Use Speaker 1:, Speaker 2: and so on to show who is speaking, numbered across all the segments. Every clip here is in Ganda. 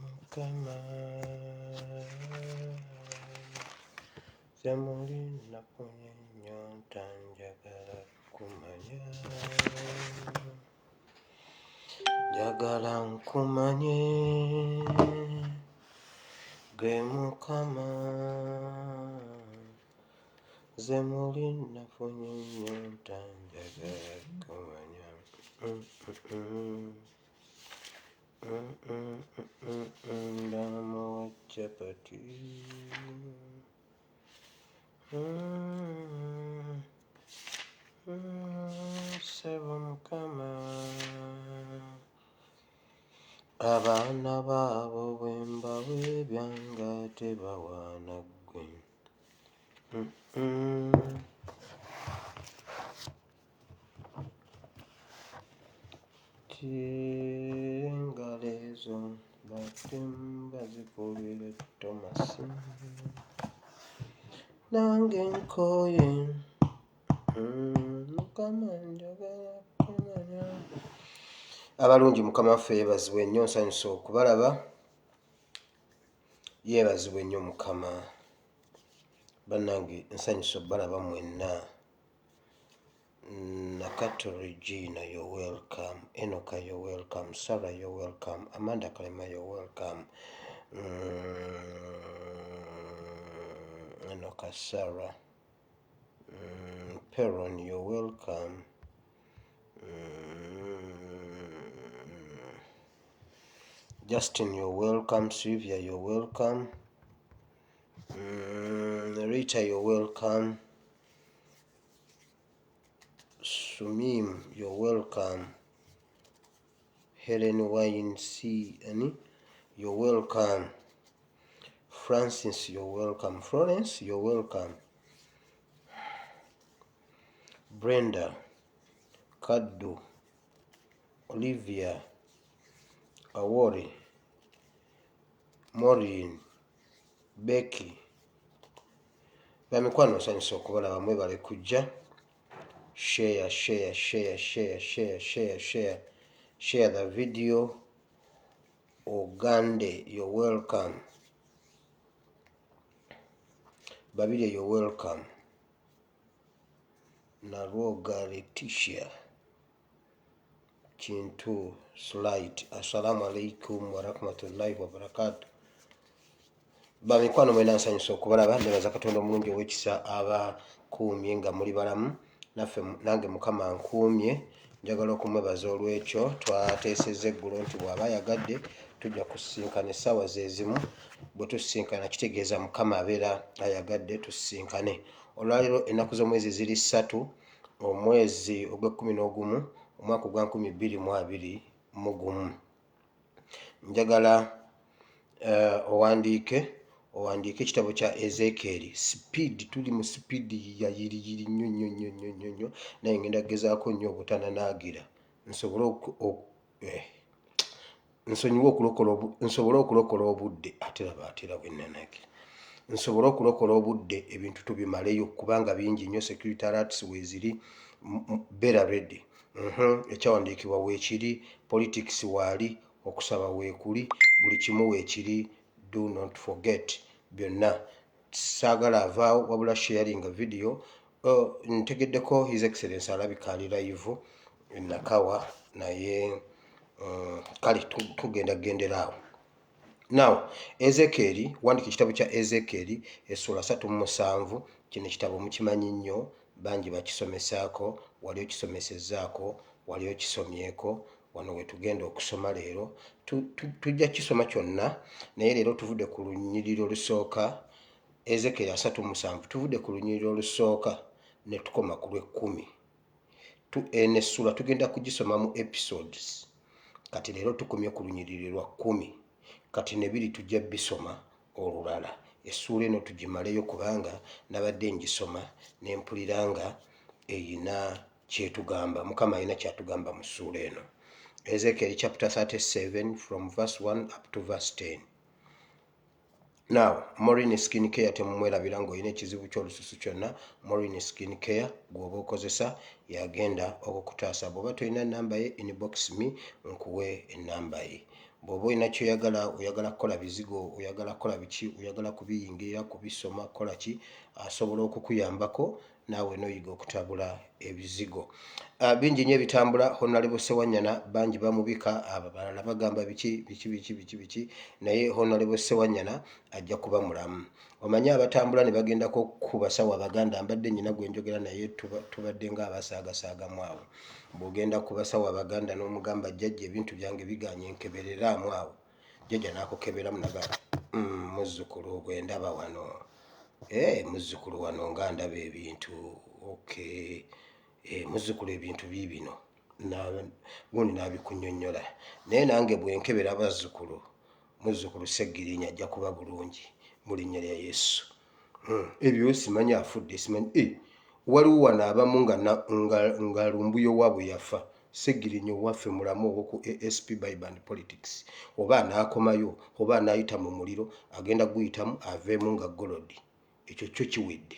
Speaker 1: Mukama Zemuli nafunye ennyonta njagala kumanya njagala nkumanye gwe Mukama Zemuli nafunye ennyonta njagala kumanya Ndama wa chapati Sebo Mukama abaana baabo bwe mbaweebya nga tebawaana ggwe engalo ezo battemu bazikubira Tomasi nange nkooye Mukama njagala kumanya. Abalungi Mukama waffe yeebazibwe nnyo, nsanyusa okubalaba. Yeebazibwe nnyo Mukama. Bannange nsanyusa okubalaba mwenna. Nakato Regina, you're welcome. Enoka, you're welcome. Sarah, you're welcome. Amanda Kalema, you're welcome. Enoka Sarah. Perron, you're welcome. Justin, you're welcome. Sylvia, you're welcome. Rita, you're welcome. Sumim, you're welcome. Helen Wine C, you're welcome. Francis, you're welcome. Florence, you're welcome. Brenda, Kaddu, Olivia, Awori, Maureen, Becky. Bamikwano nsanyusa okubalaba, mwebale kujja. Share the video. Ogande, you're welcome. Babile, you're welcome. Naroga Letitia Chintu Slight, assalamu alaikum wa rahmatullahi wa barakatuh. Bamikwano mwena nsanyusa okubalaba, nebaza Katonda omulungi ow'ekisa abakuumye nga muli balamu. Naffe nange Mukama nkuumye, njagala okumwebaza olw'ekyo. Twateesezza eggulo nti bw'aba ayagadde tujja kusisinkana essaawa ze zimu. Bwe tusisinkana kitegeeza Mukama abeera ayagadde tusisinkane. Olwaleero ennaku z'omwezi ziri 3, omwezi ogw'E11 omwaka ogwa 2021. Njagala owandiike ekitabo kya Ezekieri. Speed, tuli mu speed ya yiri nnyo, naye ngenda kugezaako nnyo obutananaagira nsobole okulokola obudde atera bwennanaagira. Nsobole okulokola obudde ebintu tubimaleyo kubanga bingi nnyo. Security alerts weeziri, beera ready. Ekyawandiikibwa weekiri, politics waali, okusaba weekuli, buli kimu weekiri. Do not forget byonna. Saagala avaawo wabula sharing video. Ntegeddeko His Excellency alabika ali live Nakawa, naye kale tugenda gendera awo. Now, Ezekieri, wandika ekitabo kya Ezekieri essula 37. Kino ekitabo mukimanyi nnyo, bangi bakisomesaako, wali okisomesezzaako, wali okisomyeko. Wano we tugenda okusoma leero. Tujja kisoma kyonna, naye leero tuvudde ku lunyiriro olusooka. Ezekieri 37 tuvudde ku lunyiriro olusooka ne tukoma ku lw'e10. Eno essula tugenda kugisoma mu episodes. Kati leero tukomye ku lunyiriro lwa 10. Kati nebiri tujja bisoma olulala. Essula eno tugimaleyo kubanga nabadde ngisoma ne mpulira nga eyina kyetugamba. Mukama ayina kyatugamba mu ssula eno. Ezekiel chapter 37 from verse 1 up to verse 10. Now, Morin Skin Care temumwerabira ng'olina ekizibu ky'olususu kyonna. Morin Skin Care gw'oba okozesa yagenda okukutaasa. Bw'oba tolina nnamba ye, inbox me nkuwe ennamba ye. Bw'oba olina ky'oyagala, oyagala kukola bizigo, oyagala kukola biki, oyagala kubiyingira, kubisoma, kola ki, asobola okukuyambako naawe n'oyiga okutabula ebizigo. Bingi nnyo ebitambula. Honorable Ssewanyana bangi bamubika, abalala bagamba biki, naye Honorable Ssewanyana ajja kuba mulamu. Omanyi abatambula ne bagendako ku basawo Abaganda, mbadde nnyina gwe njogera naye tubadde nga abasaagasaagamu awo. Bw'ogenda ku basawo Abaganda n'omugamba jjajja ebintu byange biganye nkebereraamu awo, jjajja n'akukeberamu nagamba muzzukulu bwe ndaba wano, muzzukulu wano nga ndaba ebintu, okay, muzzukulu ebintu biibino gundi n'abikunnyonnyola. Naye nange bwe nkebera bazzukulu, muzzukulu Seggirinya ajja kuba bulungi mu linnya lya Yesu. Ebyo simanyi afudde, simanyi waliwo wano abamu nga Lumbuyo waabwe yafa, Seggirinya owaffe mulamu owo ku ASP Bible and Politics, oba anaakomayo oba anaayita mu muliro agenda guyitamu aveemu nga golodi, ekyo kyo kiwedde.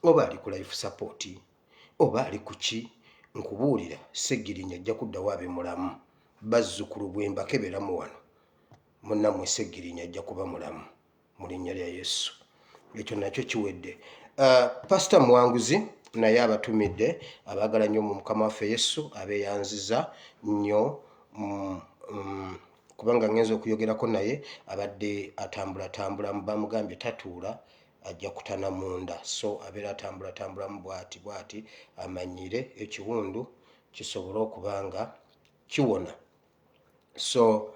Speaker 1: Oba ali ku life support oba ali ku ki, nkubuulira Seggirinya ajja kuddawo abe mulamu. Bazzukulu bwe mbakeberamu wano, munnammwe Seggirinya ajja kuba mulamu mu linnya lya Yesu. Ekyo nakyo kiwedde. Pastor Muwanguzi naye abatumidde, abaagala nnyo mu Mukama waffe Yesu, abeeyanziza nnyo kubanga ngenza okuyogerako naye, abadde atambula bamugambye tatuula, ajja kutana munda, so abeera atambula bw'ati amanyire ekiwundu kisobole okuba nga kiwona. So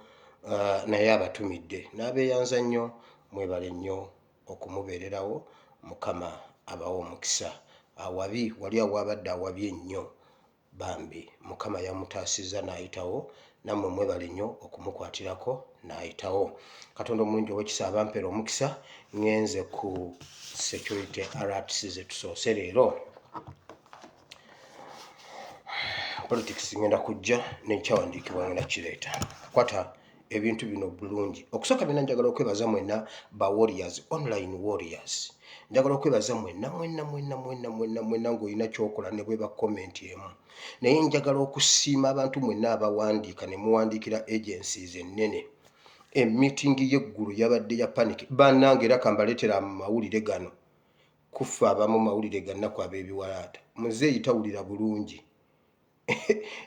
Speaker 1: naye abatumidde n'abeeyanza nnyo, mwebale nnyo okumubeererawo. Mukama abawa omukisa. Awabi wali awabadde awabye ennyo bambi, Mukama yamutaasizza n'ayitawo, nammwe mwebale nnyo okumukwatirako n'ayitawo. Katonda omulungi ow'ekisa abampeera omukisa. Ngenze ku security alerts ze tusoose leero. Politics ngenda kujja nekyawandiikibwa ngenda kireeta. Kwata ebintu bino bulungi. Okusooka bina njagala okwebaza mwenna ba warriors, online warriors. Njagala okwebaza mwenna ng'olina kyokola ne bwe ba comment emu. Naye njagala okusiima abantu mwenna abawandiika ne muwandiikira agencies ennene. Meeting y'eggulu yabadde ya panic. Bannange era kambaleetera amawulire gano. Kufa abamu mawulire gannaku ab'ebiwalaata. Muzeeyi tawulira bulungi.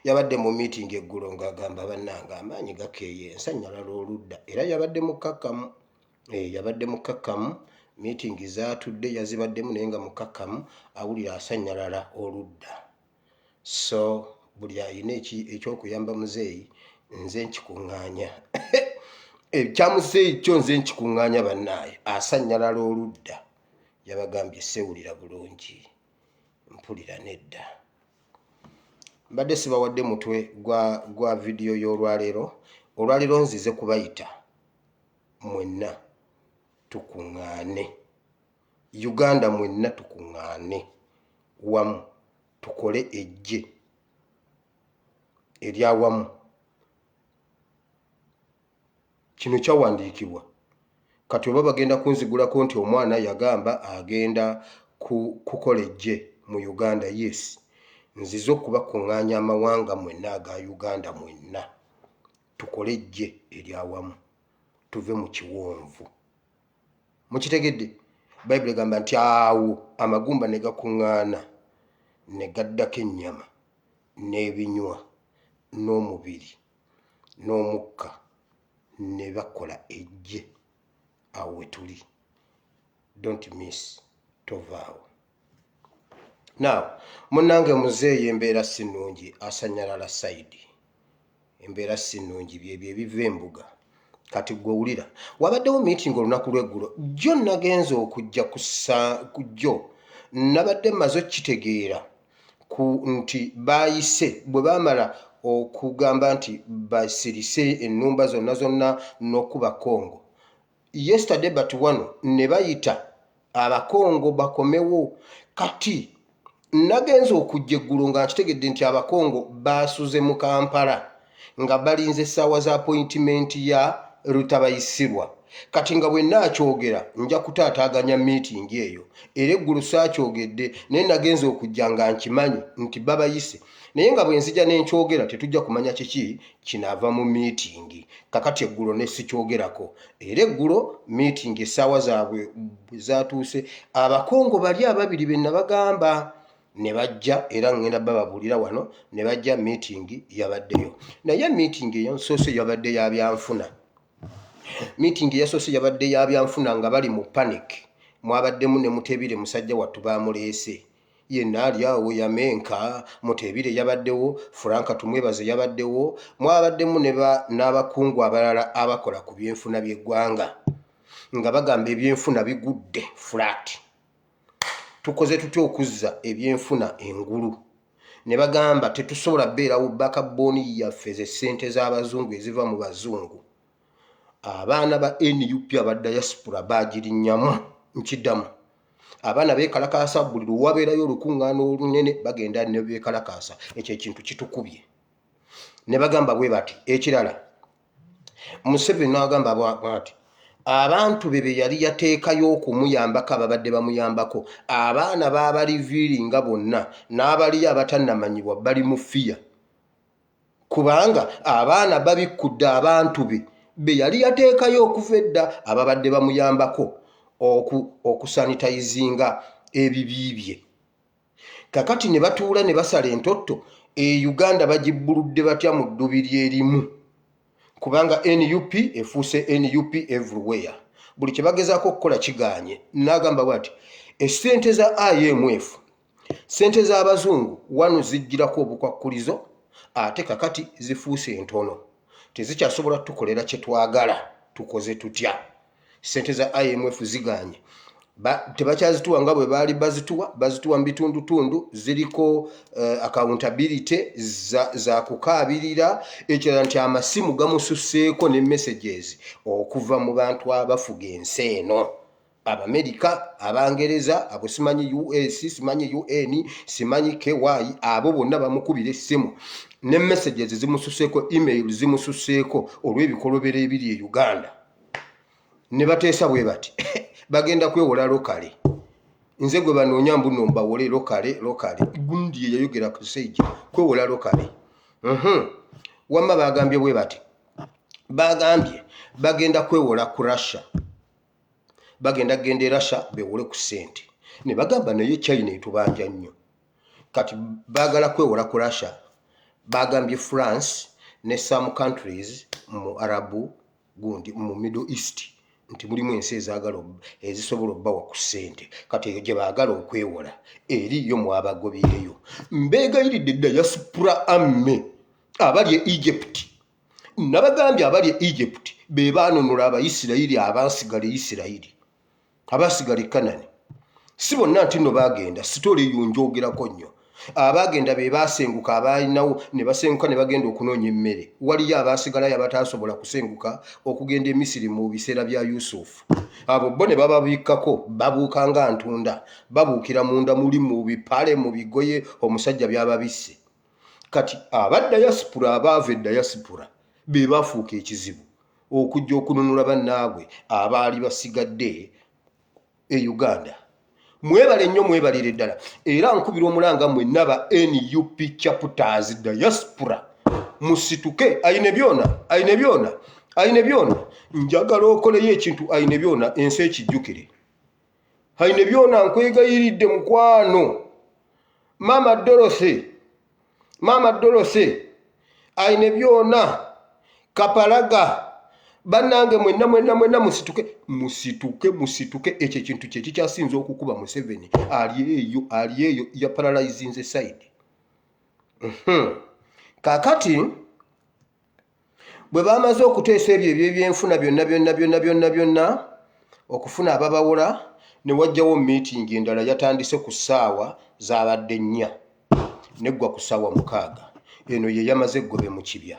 Speaker 1: Yabadde mu meeting eggulo ng'agamba bannange amaanyi gakeeye ensannyalala oludda, era yabadde mukakkamu. Meeting zaatudde yazibaddemu naye nga mukakkamu, awulira asannyalala oludda. So buli alina ekyokuyamba muzeeyi, nze nkikuŋŋaanya. Ekya muzeeyi kyo nze nkikuŋŋaanya bannaaye, asannyalala oludda. Yabagambye sewulira bulungi, mpulira nedda. Mbadde sibawadde mutwe gwa vidiyo y'olwaleero. Olwaleero nzize kubayita mwenna tukuŋŋaane, Uganda mwenna tukuŋŋaane wamu, tukole eggye eryawamu. Kino kyawandiikibwa. Kati oba bagenda kunzigulako nti omwana yagamba agenda kukola eggye mu Uganda. Yes, nzize okubakuŋŋaanya amawanga mwenna aga Uganda mwenna, tukole eggye eryawamu, tuve mu kiwonvu. Mukitegedde? Bayibuli egamba nti awo amagumba ne gakuŋŋaana ne gaddako ennyama n'ebinywa n'omubiri n'omukka ne bakola eggye. Awo we tuli. Don't miss, tovaawo. Now, munnange muzeeyi embeera si nnungi, asannyalala side. Embeera si nnungi, byebyo ebiva embuga. Kati gwe wulira. Wabaddewo meeting olunaku lw'eggulo. Jjo nagenze okujja ku jjo. Nabadde mmaze okitegeera nti baayise bwe baamala okugamba nti basirise ennumba zonna n'okuba Kongo. Yesterday but wano ne bayita abakongo bakomewo. Kati nagenze okujja eggulo nga nkitegedde nti abakongo baasuze mu Kampala nga balinze essaawa za appointment ya Rutabayisirwa. kati nga bwe naakyogera nja kutaataaganya meeting eyo era eggulu saakyogedde naye nagenza okujja nga nkimanyi nti babayise naye nga bwe nzija n'enkyogera tetujja kumanya kiki kinaava mu meeting kakati eggulo ne sikyogerako era eggulo meeting essaawa zaabwe bwe zaatuuse abakongo bali ababiri be nabagamba ne bajja era ngenda bababuulira wano ne bajja meeting yabaddeyo naye meeting eyo nsoose yabadde ya byanfuna meeting yasoose yabadde ya byanfuna nga bali mu panic mwabaddemu ne Mutebire musajja wattu baamuleese yenna ali awo yamenka Mutebire yabaddewo Franka tumwebaze yabaddewo mwabaddemu n'abakungu abalala abakola ku byenfuna by'eggwanga nga bagamba ebyenfuna bigudde flat tukoze tutya okuzza ebyenfuna engulu ne bagamba tetusobola beerawo backbone yaffe ze ssente z'abazungu eziva mu bazungu abaana ba NUP aba diaspora baagirinnyamu nkiddamu abaana beekalakaasa buli lwabeerayo olukuŋŋaana olunene bagenda ne beekalakaasa ekyo ekintu kitukubye ne bagamba bwe bati ekirala Museveni n'agamba bw'ati abantu be yali yateekayo okumuyambako ababadde bamuyambako abaana baabaliviiringa bonna n'abali abatannamanyibwa bali mu fiya kubanga abaana babikkudde abantu be yali yateekayo okuva edda ababadde bamuyambako okusanitayizinga ebibi bye kakati ne batuula ne basala entotto Uganda bagibbuludde batya mu ddubi lyerimu kubanga NUP efuuse NUP everywhere buli kye bagezaako okukola kiganye n'agamba bwati essente za IMF ssente z'abazungu wano zijjirako obukwakkulizo ate kakati zifuuse entono tezikyasobola tukolera kye twagala tukoze tutya ssente za IMF ziganye tebakyazituwa nga bwe baali bazituwa mu bitundutundu ziriko accountability za kukaabirira ekirala nti amasimu gamususseeko ne messages okuva mu bantu abafuga ensi eno Abamerika Abangereza abo simanyi US simanyi UN simanyi KY abo bonna bamukubira essimu ne messages zimususseeko email zimususseeko olw'ebikolobero ebiri e Uganda ne bateesa bwe bati bagenda kwewola lokale nze gwe banoonya mbuno mbawole lokale gundi ye yayogera ku stage kwewola lokale wamma bagambye bwe bati bagambye bagenda kwewola ku Russia bagenda kugenda Russia bewole ku ssente ne bagamba naye China etubanja nnyo kati bagala kwewola ku Russia bagambye France ne some countries mu Arabu gundi mu Middle East nti mulimu ensi ezisobola obbawa ku ssente kati eyo gye baagala okwewola eriyo mwabagobireyo mbeegayiridde diaspora amme abali e Egypt nabagambye abali e Egypt be baanunula Abayisirayiri abaasigala Isirayiri abasigala Kanani si bonna nti nno baagenda sitole eyo njogerako nnyo abagenda be basenguka abalinawo ne basenguka ne bagenda okunoonya emmere waliyo abaasigalayo abatasobola kusenguka okugenda e Misiri mu biseera bya Yusufu abo bo ne bababikkako babuuka nga ntunda babuukira munda muli mu bipale mu bigoye omusajja byababisse kati abaddiaspora abaava eddiaspora be bafuuka ekizibu okujja okununula bannaabwe abaali basigadde e Uganda mwebale nnyo mwebalire ddala era nkubira omulanga mwenna ba NUP chapters diaspora musituke ayine byona njagala okoleyo ekintu ayine byona ensi ekijjukire ayine byona nkwegayiridde mukwano mama Dorothy ayine byona Kapalaga bannange mwenna musituke ekyo ekintu kye kikyasinza okukuba Museveni ali eyo ya paralyzinze side kakati bwe bamaze okuteesa ebyo ebyenfuna byonna okufuna ababawola ne wajjawo meeting endala yatandise ku ssaawa zabadde 4 neggwa ku ssaawa 6 eno ye yamaze eggobe mu kibya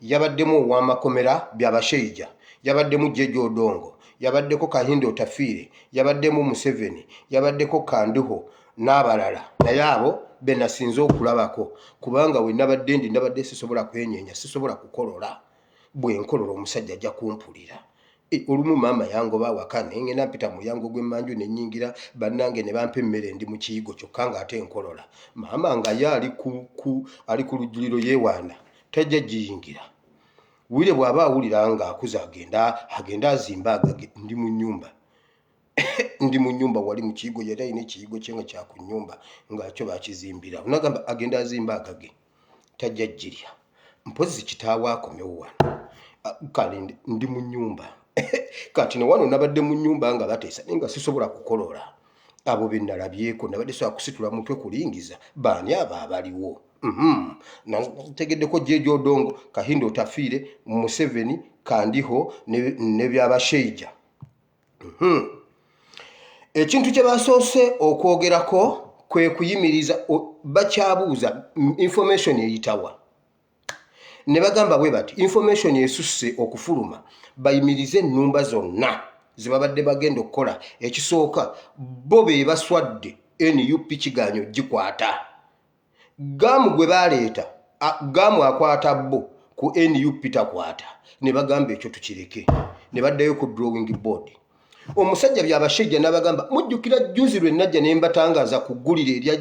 Speaker 1: yabaddemu ow'amakomera byabashaija yabaddemu Jeje Odongo yabaddeko Kahindo Otafiire yabaddemu Museveni yabaddeko Kanduho n'abalala naye abo be nasinze okulabako kubanga we nabadde sisobola kwenyeenya sisobola kukolola bwe nkolola omusajja ajja kumpulira olumu maama yangoba waka nengenda mpita mu yango gw'emmanju ne nnyingira bannange ne bampa emmere ndi mu kiyigo kyokka ng'ate nkolola. Maama nga ye ali ku lujjuliro yeewaana tajja giyingira. Wire bw'aba awulira ng'akuza agenda azimba agage ndi mu nnyumba. Ndi mu nnyumba wali mu kiyigo, yali alina ekiyigo kye nga kya ku nnyumba ng'akyo baakizimbira. Nagamba agenda azimba agage tajja ggirya. Mpozi kitaawe akomewo wano. Kale ndi mu nnyumba. Kati ne wano nabadde mu nnyumba nga bateesa naye nga sisobola kukolola. Abo be nalabyeko nabadde sobola kusitula mutwe kulingiza baani abo abaliwo. Nategeddeko Jeje Odongo, Kahindo Tafiire, Museveni, Kandiho ne by'abashaija. Ekintu kye basoose okwogerako kwe kuyimiriza bakyabuuza information eyitawa. Ne bagamba bwe bati information esusse okufuluma bayimirize ennumba zonna ze babadde bagenda okukola. Ekisooka bo be baswadde NUP kiganyo gikwata. Gaamu gwe baleeta gaamu akwata bo ku NUP takwata. Ne bagamba ekyo tukireke. Ne baddayo ku drawing board. Omusajja by'abashaija n'abagamba mujjukira jjuzi lwe najja ne mbatangaza ku ggulire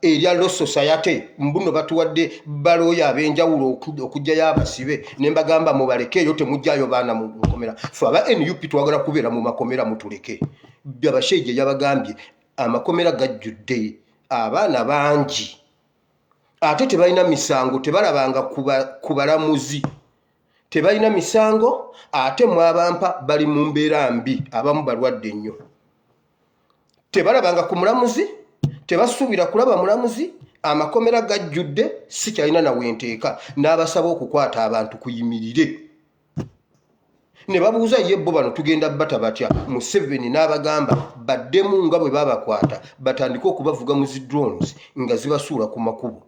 Speaker 1: erya Law Society mbuno batuwadde balooya ab'enjawulo okujjayo abasibe ne mbagamba mubalekeeyo temujjayo baana mu nkomera. Ffe aba NUP twagala kubeera mu makomera mutuleke. By'abashaija yabagambye amakomera gajjudde abaana bangi ate tebalina misango, tebalabanga ku balamuzi, tebalina misango ate mwabampa bali mu mbeera mbi, abamu balwadde nnyo. Tebalabanga ku mulamuzi, tebasuubira kulaba mulamuzi, amakomera gajjudde, si kyalina nawe nteeka. N'abasaba okukwata abantu kuyimirire. Ne babuuza ye bo bano tugenda bata batya. Museveni n'abagamba baddemu nga bwe babakwata batandike okubavuga mu zi drones nga zibasuula ku makubo.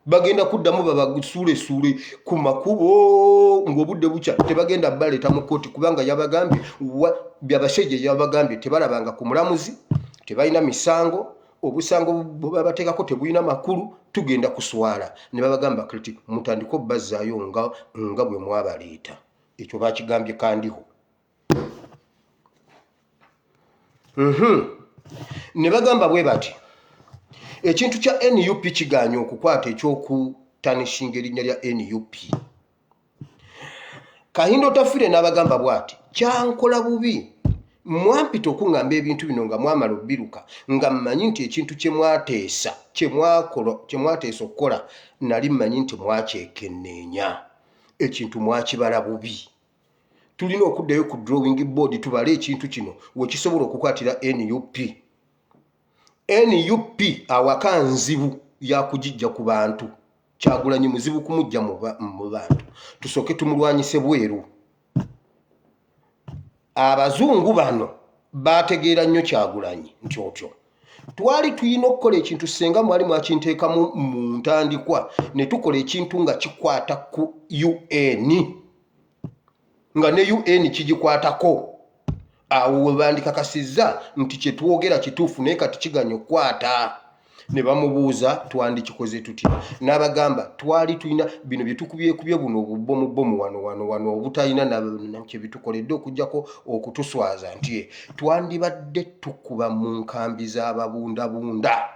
Speaker 1: Bagenda kuddamu babasuule ku makubo ng'obudde bukya. Tebagenda baleeta mu kooti kubanga yabagambye by'abashaija yabagambye tebalabanga ku mulamuzi, tebalina misango, obusango bwe bateekako tebulina makulu, tugenda kuswala. Ne babagamba kati mutandike obbazaayo nga bwe mwabaleeta. Ekyo bakigambye Kandiho. Ne bagamba bwe bati ekintu kya NUP kigaanya okukwata ekyokutanishinga erinnya lya NUP. Kahindo Tafiire n'abagamba bw'ati kyankola bubi mwampita okuŋŋamba ebintu bino nga mwamala obbiruka nga mmanyi nti ekintu kye mwateesa okukola nali mmanyi nti mwakyekenneenya. Ekintu mwakibala bubi. Tulina okuddayo ku drawing board tubale ekintu kino wekisobola okukwatira NUP. NUP awaka nzibu yakugijja ku bantu. Kyagulanyi muzibu kumujja mu bantu. Tusooke tumulwanyise bweru. Abazungu bano bategeera nnyo Kyagulanyi nti otyo. Twali tulina okukola ekintu senga mwali mwakinteekamu mu ntandikwa ne tukola ekintu nga kikwata ku UN. Nga ne UN kigikwatako. Awo we bandikakasizza nti kye twogera kituufu naye kati kiganya okukwata. Ne bamubuuza twandikikoze tutya. N'abagamba twali tulina bino bye tukubyekubye buno obubomu wano obutalina na kye bitukoledde okujjako okutuswaza nti twandibadde tukuba mu nkambi z'ababundabunda.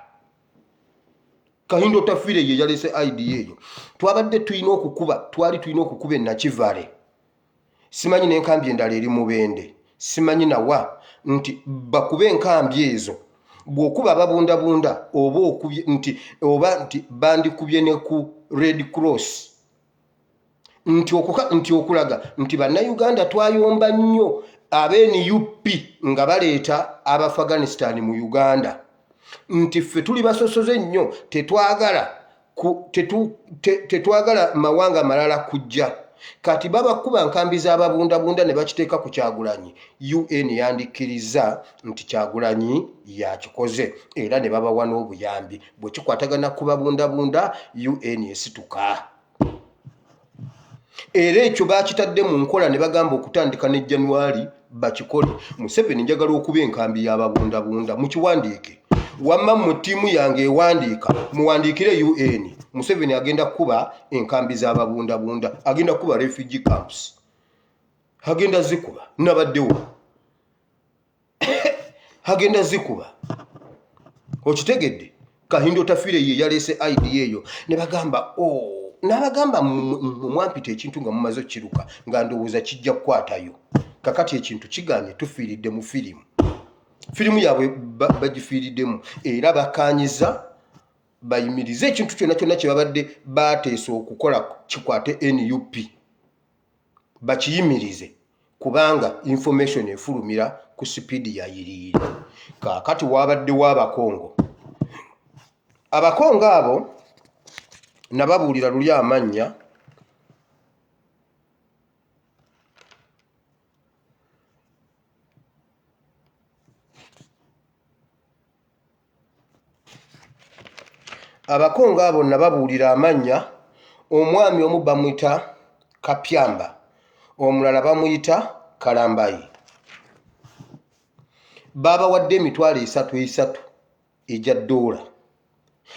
Speaker 1: Kahindo Tafiire ye yalese idea eyo. Twali tulina okukuba e Nakivale. Simanyi n'enkambi endala eri Mubende. Simanyi nawa nti bakube enkambi ezo. Bw'okuba ababundabunda oba nti bandikubye ne ku Red Cross. Nti okulaga nti bannayuganda twayomba nnyo ab'NUP nga baleeta Abafghanistan mu Uganda. Nti ffe tuli basosoze nnyo tetwagala mawanga malala kujja. Kati babakuba nkambi z'ababundabunda ne bakiteeka ku Kyagulanyi. UN yandikkiriza nti Kyagulanyi yakikoze era ne babawa n'obuyambi. Bwe kikwatagana ku babundabunda UN esituka. Era ekyo bakitadde mu nkola ne bagamba okutandika ne January bakikole. Museveni njagala okuba enkambi y'ababundabunda mukiwandiike. Wamma mu ttiimu yange ewandiika muwandiikire UN. Museveni agenda kuba enkambi z'ababundabunda, agenda kuba refugee camps. agenda zikuba nabaddewo agenda zikuba okitegedde. Kahindo Tafiire ye yalese idea eyo ne bagamba n'abagamba mwampita ekintu nga mumaze kiruka nga ndowooza kijja kukwatayo kakati ekintu kiganye tufiiridde mu firimu yaabwe bagifiiriddemu era bakanyiza bayimirize ekintu kyonna kyonna kye babadde bateesa okukola kikwate NUP bakiyimirize kubanga information efulumira ku sipiidi ya yiriiri. Kaakati wabaddewo abakongo abo nababuulira luli amannya omwami omu bamuyita Kapyamba omulala bamuyita Kalambayi. Babawadde $3,000 ejja $.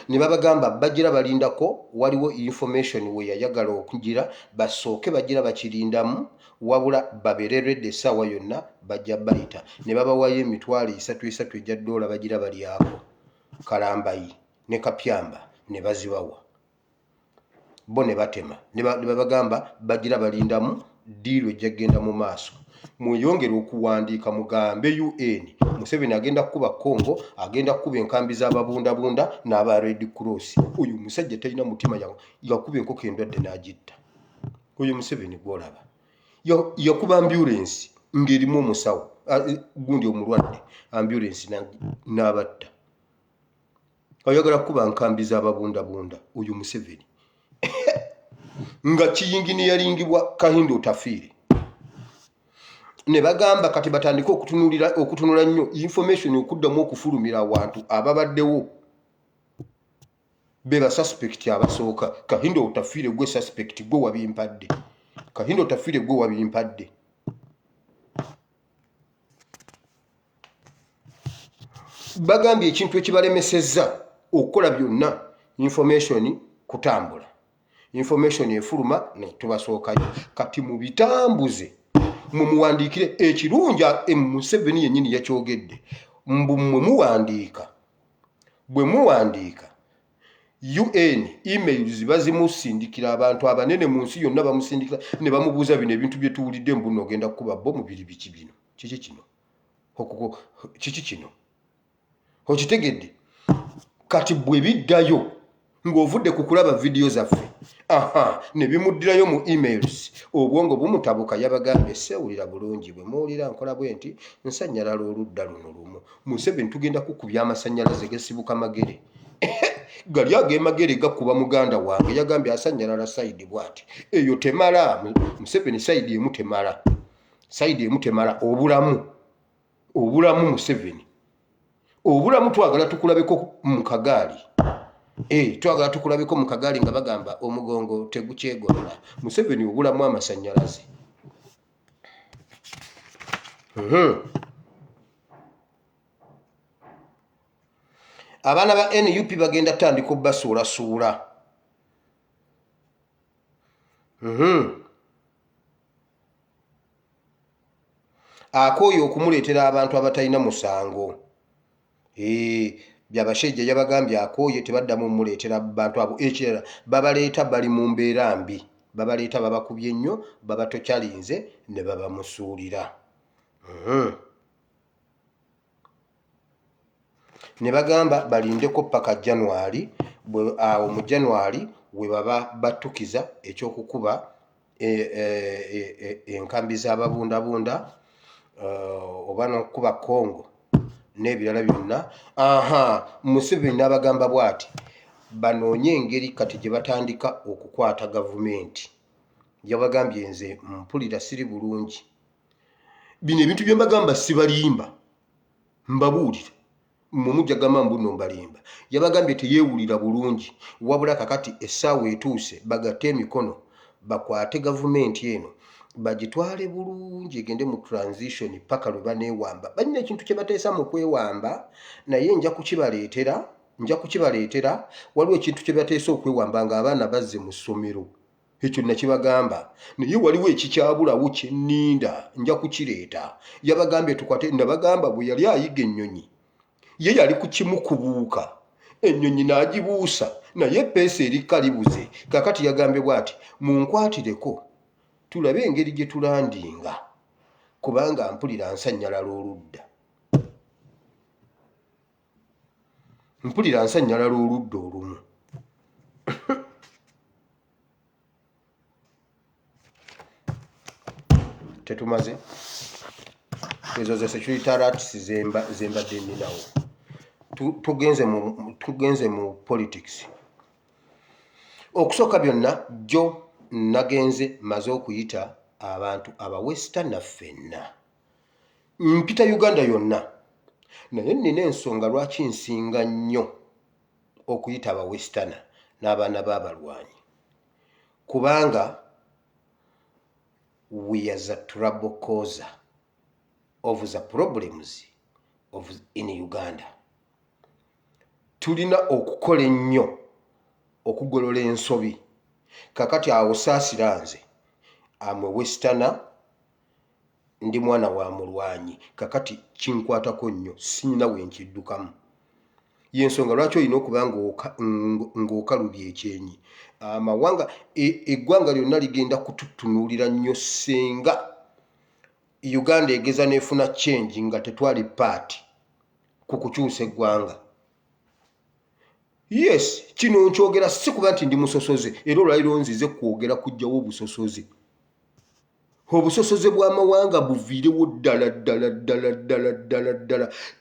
Speaker 1: Ne babagamba bagira balindako waliwo information we yayagala okugira basooke bagira bakirindamu wabula babeererwedde essaawa yonna bajja bayita. Ne babawayo $3,000 ejja $. Bagira balyako Kalambayi ne Kapyamba ne bazibawa bo ne batema ne babagamba bagira balindamu diiru ejja genda mu maaso. Mweyongere okuwandiika mugambe UN Museveni agenda kukuba Congo, agenda kukuba enkambi z'ababundabunda n'aba Red Cross. Oyo musajja talina mutima yakuba enkoko endwadde n'agitta. Oyo Museveni gw'olaba yakuba ambulance ng'erimu omusawo gundi omulwadde ambulance n'abatta. Ayagala kukuba nkambi z'ababundabunda oyo Museveni nga kiyingini yalingibwa Kahindo Tafiire. Ne bagamba kati batandika okutunula nnyo information okuddamu okufulumira awantu ababaddewo be basuspect abasooka. Kahindo Tafiire gwe suspect gwe wabimpadde. Kahindo Tafiire gwe wabimpadde. Bagambye ekintu ekibalemesezza okukola byonna information kutambula. Information efuluma ne tubasookayo. Kati mu bitambuze mumuwandiikire ekirungi Museveni yennyini yakyogedde. Mbu bwe muwandiika UN emails bazimusindikira abantu abanene mu nsi yonna bamusindikira ne bamubuuza bino ebintu bye tuwulidde mbu ogenda kukuba bo mu biri biki bino. Kiki kino? Okitegedde? Kati bwe biddayo ng'ovudde ku kulaba video zaffe ne bimuddirayo mu emails obwongo bumutabuka. Yabagambye sewulira bulungi bwe muwulira nkola bwe nti nsanyalala oludda luno lumu. Museveni tugenda kukubya amasannyalaze gasibuka magere gali ag'emagere gakuba muganda wange. Yagambye asanyalala sayidi bw'ati eyo temala. Museveni sayidi emu temala. Obulamu Museveni obulamu twagala tukulabeko mu kagaali. Twagala tukulabeko mu kagaali nga bagamba omugongo tegukyegolola. Museveni obulamu amasannyalaze. Abaana ba NUP bagenda tandika obbasuulasuula. Akooye okumuleetera abantu abatalina musango. Byabashejja yabagambye akooye tebaddamu muleetera bantu abo. Ekirala babaleeta bali mu mbeera mbi. Babaleeta babakubye nnyo, babatokyalinze ne babamusuulira. Ne bagamba balindeko paka January. Awo mu January we baba battukiza ekyokukuba enkambi z'ababundabunda oba n'okukuba Congo n'ebirala byonna. Museveni n'abagamba bw'ati banoonye engeri kati gye batandika okukwata gavumenti. Yabagambye nze mpulira siri bulungi. Bino ebintu bye mbagamba sibalimba, mbabuulira. Mumujja gamba mbuno mbalimba. Yabagambye teyeewulira bulungi wabula kakati essaawa etuuse bagatte emikono bakwate gavumenti eno bagitwale bulungi egende mu transition paka lwe baneewamba. Balina ekintu kye bateesa mu kwewamba naye nja kukibaleetera. Waliwo ekintu kye bateesa okwewamba ng'abaana bazze mu ssomero. ekyo nakibagamba naye waliwo ekikyabulawo kyenninda nja kukireeta yabagambye tukwate nabagamba bwe yali ayiga ennyonyi ye yali ku kimu kubuuka ennyonyi n'agibuusa naye peesa eri kalibuze kakati yagambye bw'ati munkwatireko tulabe engeri gye tulandinga kubanga mpulira nsanyalala oludda olumu tetumaze ezo ze security alerts zembadde nninawo tugenze mu politics okusooka byonna jjo nagenze maze okuyita abantu abawestern ffenna mpita Uganda yonna naye nnina ensonga lwaki nsinga nnyo okuyita abawestern n'abaana b'abalwanyi kubanga we are the trouble causer of the problems in Uganda. Tulina okukola ennyo okugolola ensobi kakati awo saasira nze amwe westerner ndi mwana wa mulwanyi kakati kinkwatako nnyo sinyina wenkiddukamu yensonga lwaki olina okuba ng'okalubya ekyenyi amawanga eggwanga lyonna ligenda kututunuulira nnyo senga Uganda egeza n'efuna change nga tetwali paati ku kukyusa eggwanga. Yes, kino nkyogera si kuba nti ndi musosoze era olwaliro nzize kwogera kujjawo obusosoze. Obusosoze bw'amawanga buviirewo ddala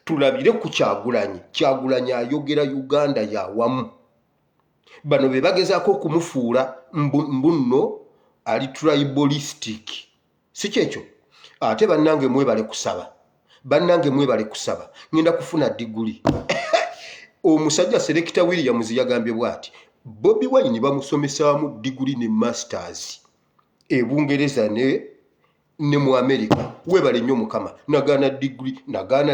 Speaker 1: tulabire ku Kyagulanyi ayogera Uganda yawamu. Bano be bagezaako okumufuula mbuno ali tribalistic. Si kyekyo ate bannange mwebale kusaba ngenda kufuna diguli. Omusajja Selekita Williams yagambye bw'ati Bobi Wine bamusomesaamu diguli ne masters Bungereza ne mu America webale nnyo mukama nagaana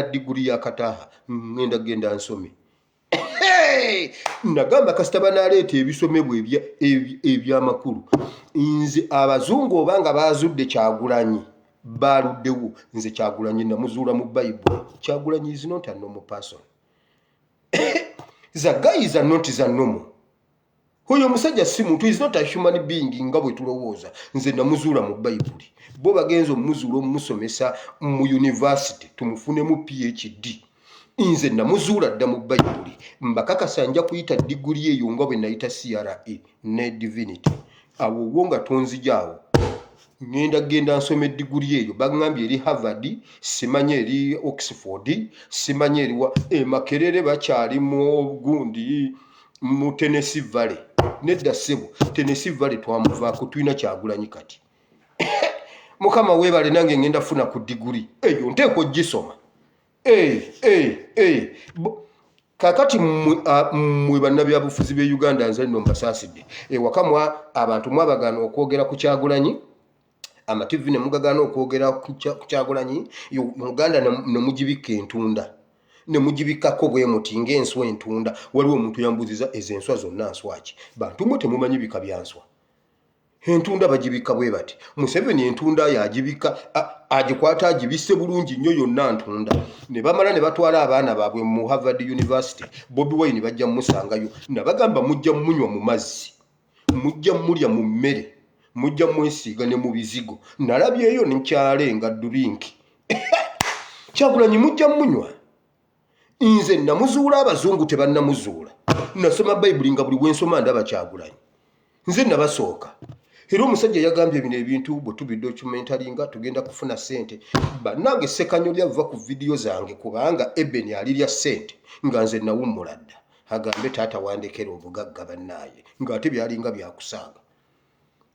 Speaker 1: diguli ya Kataha ngenda genda nsome. Nagamba kasita banaleeta ebisomebwa eby'amakulu nze abazungu obanga baazudde Kyagulanyi baluddewo nze Kyagulanyi namuzuula mu Bible. Kyagulanyi is not a normal person. The guy is not a normal. Oyo musajja si muntu, is not a human being nga bwe tulowooza. Nze namuzuula mu Bible. Bo bagenza omuzuula omusomesa mu university tumufunemu PhD. Nze namuzuula dda mu Bible. Mbakakasa nja kuyita diguli eyo nga bwe nayita CRE ne divinity. Awo wonga tonzijaawo. Genda nsome diguli eyo bagambye eri Harvard simanye eri Oxford simanye eri Makerere bakyali mu gundi mu Tennessee Valley nedda sebo Tennessee Valley twamuvaako tulina Kyagulanyi kati. Mukama weebale nange ngenda funa ku diguli eyo nteeko gisoma. Kakati mwe bannabyabufuzi b'e Uganda nze nno mbasaasidde ewakamwa abantu mwabagana okwogera ku Kyagulanyi amativi ne mugagana okwogera ku Kyagulanyi Uganda ne mugibika entunda ne mugibikako bwe muti ng'enswa entunda. Waliwo omuntu yambuziza ezo enswa zonna nswaki bantu mwe temumanyi bika bya nswa. Entunda bagibika bwe bati Museveni entunda yagibika agikwata agibisse bulungi nnyo yonna ntunda ne bamala ne batwala abaana baabwe mu Harvard University. Bobi Wine bajja musangayo nabagamba mujja munywa mu mazzi mujja mulya mu mmere mujja mwesiiga ne mu bizigo. Nalabyeyo nkyalenga drink. Kyagulanyi mujja munywa. Nze namuzuula abazungu tebannamuzuula. Nasoma Bible nga buli wensoma ndaba Kyagulanyi. Nze nabasooka. Era omusajja yagambye bino ebintu bwe tubidocumentary nga tugenda kufuna ssente. Bannange Ssekanyo lyava ku vidiyo zange kubanga Eben alirya ssente nga nze nawummula dda. Agambe taata wandekera obugagga bannaaye ng'ate byalinga byakusaaga.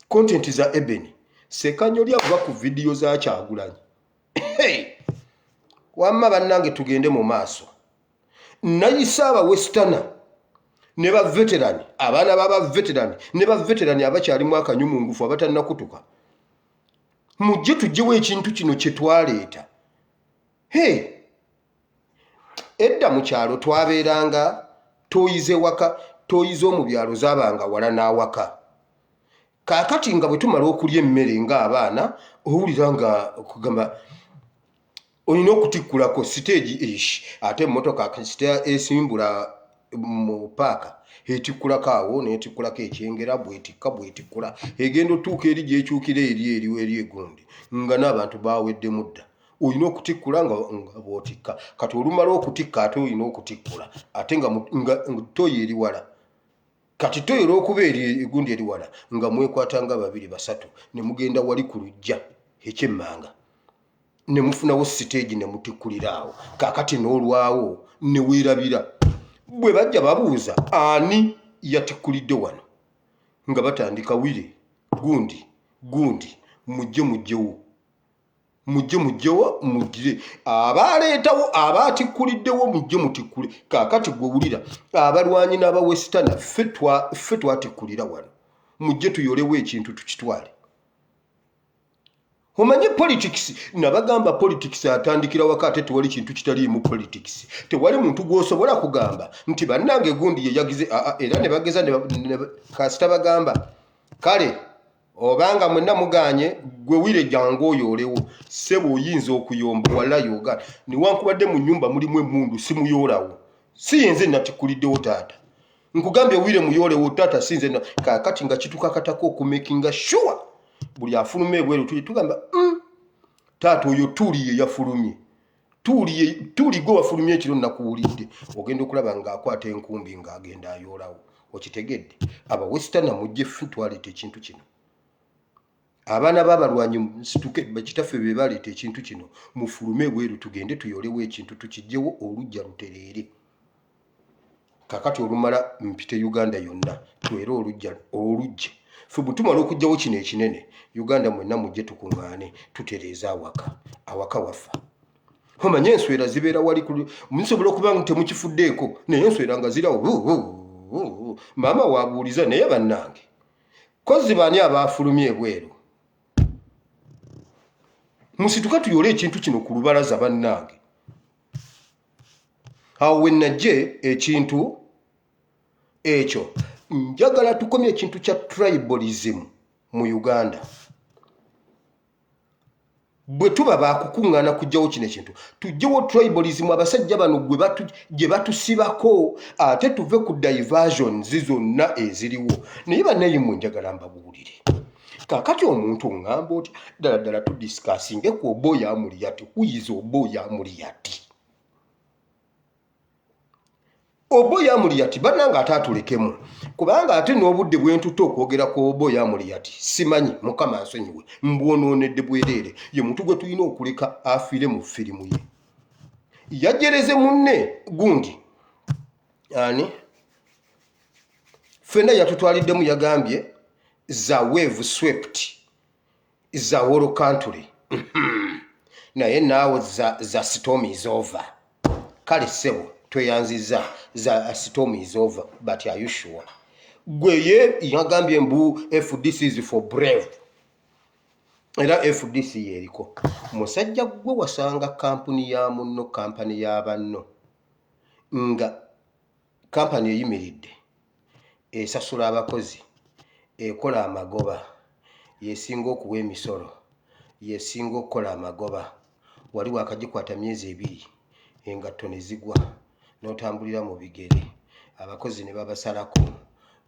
Speaker 1: Content za Eben Ssekanyo lyava ku vidiyo za Kyagulanyi. Wamma bannange tugende mu maaso. Nayisa abawesterner ne ba veteran abaana baba veteran ne ba veteran abakyalimu akanyumungufu abatannakutuka. Mujje tujjewo ekintu kino kye twaleeta. Edda mu kyalo twabeeranga toyize waka toyize mu byalo zaabanga wala n'awaka. kakati nga bwe tumala okulya emmere ng'abaana owulira nga kugamba olina okutikkulako stage ish ate emmotoka kasita esimbula mu paaka etikkulako awo neetikkulako ekyengera bwetikkula egenda otuuka eri gyekyukira eri egundi nga n'abantu baaweddemu dda olina okutikkula nga bw'otikka kati olumala okutikka ate olina okutikkula ate nga toyo eri wala kati toyo olw'okuba egundi eri wala nga mwekwata nga 2 3 ne mugenda wali ku lujja ekyemmanga ne mufunawo siteegi ne mutikkulira awo kakati n'olwawo ne weerabira bwe bajja babuuza ani yatikkulidde wano nga batandika wire gundi mujjewo mujjire abaleetawo abatikkuliddewo mujje mutikkule kakati gwe wulira abalwanyi n'abawesitana ffe twatikkulira wano mujje tuyolewo ekintu tukitwale omanye politics nabagamba politics atandikira waka ate tewali kintu kitaliimu politics tewali muntu gwosobola kugamba nti bannange gundi yeyagize era ne bageza kasita bagamba kale obanga mwenna muganye gwe wire jangu oyolewo sebo oyinza okuyomba wala yoga niwankubadde mu nyumba mulimu emundu simuyoolawo siyinze natikkuliddewo taata nkugambye wire muyolewo taata sinze kakati nga kitukakatako okumakinga sure buli afulumye ebweru tugamba taata oyo tuuliye yafulumye tuuli gwe wafulumye ekiro nakuwulidde ogenda okulaba ng'akwata enkumbi ng'agenda ayoolawo okitegedde abawesitana mujje ffe twaleeta ekintu kino abaana b'abalwanyi situke bakitaffe be baleeta ekintu kino mufulume ebweru tugende tuyolewo ekintu tukijjewo olujja lutereere kakati olumala mpite Uganda yonna twere olujja ffe bwe tumala okugjawo kino ekinene Uganda mwenna mujje tukuŋŋaane tutereeza awaka wafa omanye enswera zibeera wali musobola okuba nga temukifuddeeko naye enswera nga zirawo maama waabuuliza naye bannange kozi baani abaafulumye ebweru musituka tuyole ekintu kino ku lubalaza bannange awo we najje ekintu ekyo njagala tukomye ekintu kya tribalism mu Uganda bwe tuba bakukuŋŋaana kujjawo kino ekintu tujjewo tribalism abasajja bano gye batusibako ate tuve ku diversions zonna eziriwo naye bannayimmwe njagala mbabuulire kakati omuntu oŋŋamba oti ddala tudisikasinge ku Oboya Amuriat huyiza Oboya Amuriat Oboya Amuriat bannanga ate atulekemu kubanga ate n'obudde bwentuta okwogera ku Oboya Amuriat simanyi mukama nsonyiwe mbwonoonedde bwereere ye muntu gwe tulina okuleka afiire mu firimu ye yajereze munne gundi ani ffenna yatutwaliddemu yagambye za wave swept za whole country naye naawe za storm is over kale sebo tweyanziza za storm is over but are you sure gweye yagambye mbu FDC is for brave era FDC yeriko musajja gwe wasanga kampuni ya munno kampani y'abanno nga kampani eyimiridde esasula abakozi ekola amagoba yesinga okuwa emisolo yesinga okukola amagoba waliwo akagikwata myezi 2 engatto ne zigwa n'otambulira mu bigere abakozi ne babasalako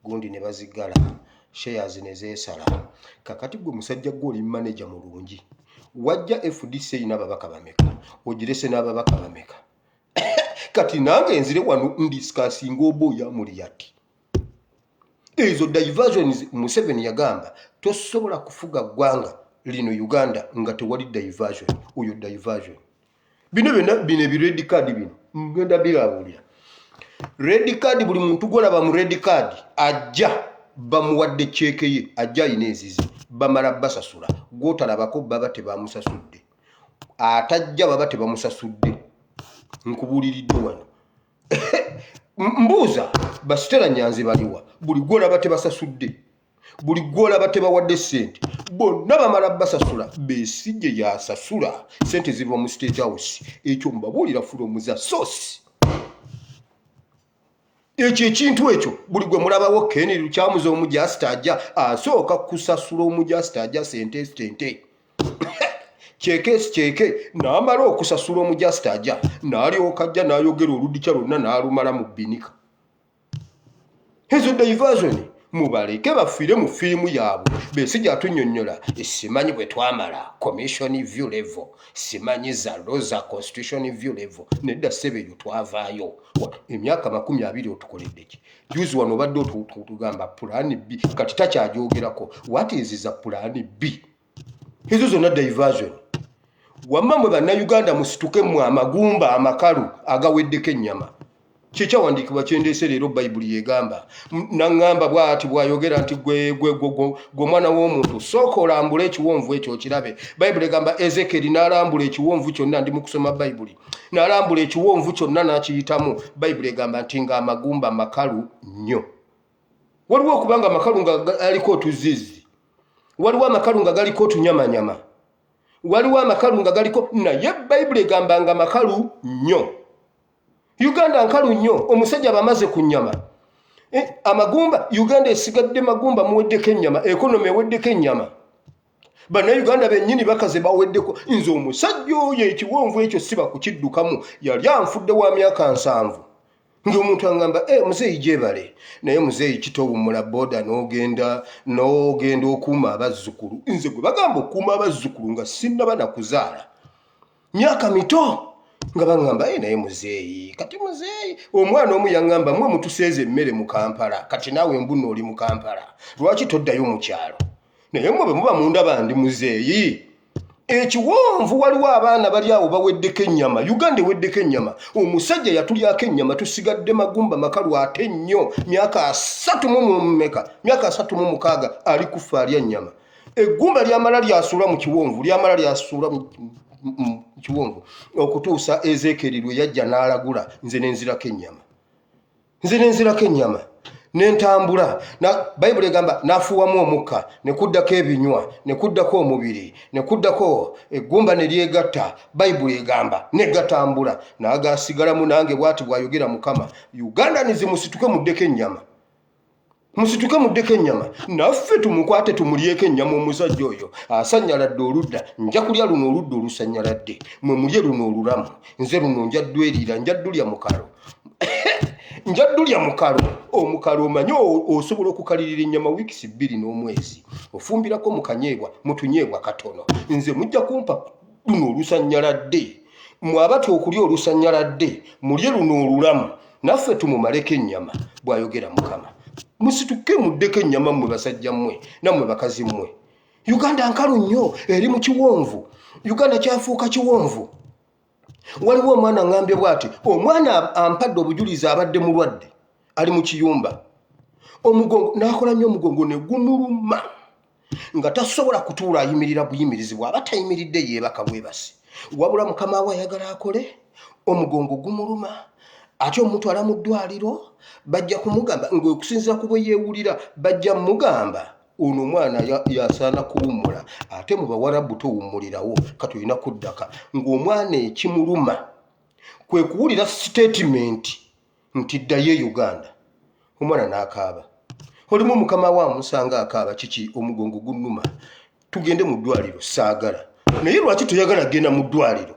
Speaker 1: gundi ne bazigala shares ne zeesala kakati gwe musajja gwe oli manager mulungi wajja FDC n'ababaka bameka ogirese n'ababaka bameka kati nange enzire wano ndisikasinga Oboya Amuriat ezo diversions Museveni yagamba tosobola kufuga ggwanga lino Uganda nga tewali diversion oyo diversion bino bi red card bino ngenda birabulira red card buli muntu gwolaba mu red card ajja bamuwadde cheeke ye ajja inezizi bamala basasula gwotalabako baba tebamusasudde atajja baba tebamusasudde nkubuliridde wano mbuuza basitera nyanzi baliwa buli gwolaba tebasasudde buli gwolaba tebawadde sente bonna bamala basasula Besigye yasasula sente ziva mu State House ekyo mbabuulira from za source ekyo ekintu ekyo buli gwe mulabawo Ken Lukyamuzi omujasita ajja asooka kusasula omujasita ajja sente kyeke n'amala okusasula omujasita ajja n'alyoka ajja n'ayogera oludikya lwonna n'alumala mu binika. Ezo diversion mubaleke bafiire mu firimu yaabwe Besigye atunnyonnyola simanyi bwe twamala commission view level simanyi za rosa constitution view level nedda ssebe eyo twavaayo emyaka 20 otukoledde ki juzi wano obadde otugamba plan B kati takyagyogerako what is the plan B ezo zonna diversion wamma mwe bannayuganda musituke mu amagumba amakalu agaweddeko ennyama kikyawandiikibwa kyendeese leero bayibuli yegamba naŋŋamba bw'ati bw'ayogera nti gwe mwana w'omuntu sooka olambula ekiwonvu ekyo okirabe. Bayibuli egamba Ezekeri n'alambula ekiwonvu kyonna, ndi mu kusoma bayibuli, n'alambula ekiwonvu kyonna n'akiyitamu. Bayibuli egamba nti ng'amagumba makalu nnyo. Waliwo okubanga amakalu nga aliko otuzizi, waliwo amakalu nga galiko otunyamanyama, waliwo amakalu nga galiko, naye bayibuli egamba nga makalu nnyo. Uganda nkalu nnyo, omusajja bamaze ku nnyama. Amagumba Uganda esigadde magumba muweddeko ennyama, ekonomi eweddeko ennyama. Bannayuganda bennyini bakaze baweddeko. Nze omusajja oyo ekiwonvu ekyo siba kukiddukamu, yali anfudde wa myaka 7. Ng'omuntu angamba muzeeyi gyebale, naye muzeeyi kitowummula boda n'ogenda okuuma abazzukulu. Nze gwe bagamba okuuma abazzukulu nga sinnaba nakuzaala myaka mito. Nga bangamba naye muzeeyi, kati muzeeyi. Omwana omu yaŋŋamba mwe mutuseeze emmere mu Kampala, kati naawe mbuno oli mu Kampala, lwaki toddayo mu kyalo? Naye mwe bwe muba mundaba ndi muzeeyi. Ekiwonvu waliwo abaana bali awo baweddeko ennyama, Uganda eweddeko ennyama. Omusajja yatulyako ennyama, tusigadde magumba makalu ate nnyo, myaka 36 ali kufa alya ennyama. Eggumba lyamala lyasuula mu kiwonvu, lyamala lyasuula mu kiwonvu okutuusa Ezekeri lwe yajja n'alagula nze nenzirako ennyama n'entambula. Bayibuli egamba n'afuuwamu omukka, ne kuddako ebinywa, ne kuddako omubiri, ne kuddako eggumba ne lyegatta. Bayibuli egamba ne gatambula n'agasigalamu. Nange bw'ati bw'ayogera Mukama, Uganda nizimusituke muddeko ennyama, musituke muddeko ennyama, naffe tumukwate tumulyeko ennyama. Omusajja oyo asanyaladde oludda, nja kulya luno oludda olusanyaladde, mwe mulye luno olulamu, nze luno njaddweriira, njaddulya mukalo njaddulya mukalo. Omukalo omanyi osobola okukalirira ennyama wiikisi 2 n'omwezi, ofumbirako mutunyeebwa katono. Nze mujja kumpa luno olusanyaladde, mwabati okulya olusanyaladde mulye luno olulamu, naffe tumumaleko ennyama, bw'ayogera Mukama. Musituke muddeko ennyama mmwe basajja mmwe, nammwe bakazi mmwe. Uganda nkalu nnyo, eri mu kiwonvu. Uganda kyafuuka kiwonvu. Waliwo omwana ngambye bw'ati, omwana ampadde obujulizi abadde mulwadde, ali mu kiyumba. Omugongo n'akola nnyo, omugongo ne gumuluma nga tasobola kutuula ayimirira buyimirizi, bw'aba tayimiridde yeebaka bwebasi. Wabula Mukama we ayagala akole, omugongo gumuluma. Ate omutwala mu ddwaliro, bajja kumugamba ng'okusinziira ku bwe yeewulira, bajja mugamba ono omwana yasaana kuwummula. Ate mu Bawarabu towummulirawo, kati olina kuddaka. Ng'omwana ekimuluma kwe kuwulira statement nti ddayo e Uganda. Omwana n'akaaba. Olimu Mukama wa amusanga akaaba, kiki? Omugongo gunnuma, tugende mu ddwaliro. Saagala. Naye lwaki toyagala genda mu ddwaliro?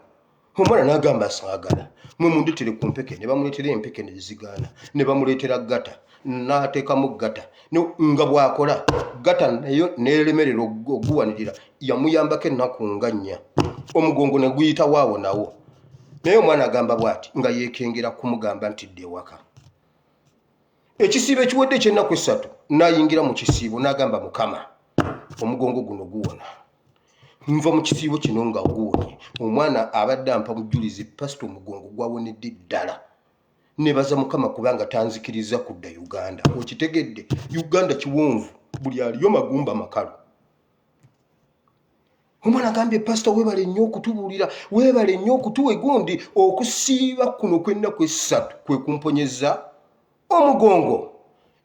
Speaker 1: Omwana n'agamba saagala. Mwe mundetere ku mpeke, ne bamuleetera empeke ne zigaana, ne bamuleetera gata, n'ateekamu gata. Nga bw'akola gata nayo n'elemerera oguwanirira, yamuyambako ennaku nga 4, omugongo ne guyita waawo nawo. Naye omwana agamba bw'ati nga yeekengera kumugamba nti dda ewaka. Ekisiibo ekiwedde eky'ennaku 3 n'ayingira mu kisiibo n'agamba Mukama, omugongo guno guwona. Nva mu kisiibo kino nga guwonye. Omwana abadde ampa bujulizi, pasito omugongo gwawonedde ddala. Nebaza Mukama kubanga tanzikiriza kudda Uganda. Okitegedde, Uganda kiwonvu, buli aliyo magumba makalu. Omwana agambye pasito weebale nnyo okutubuulira, weebale nnyo okutuwa egundi, okusiiba kuno kw'ennaku 3 kwe kumponyeza omugongo.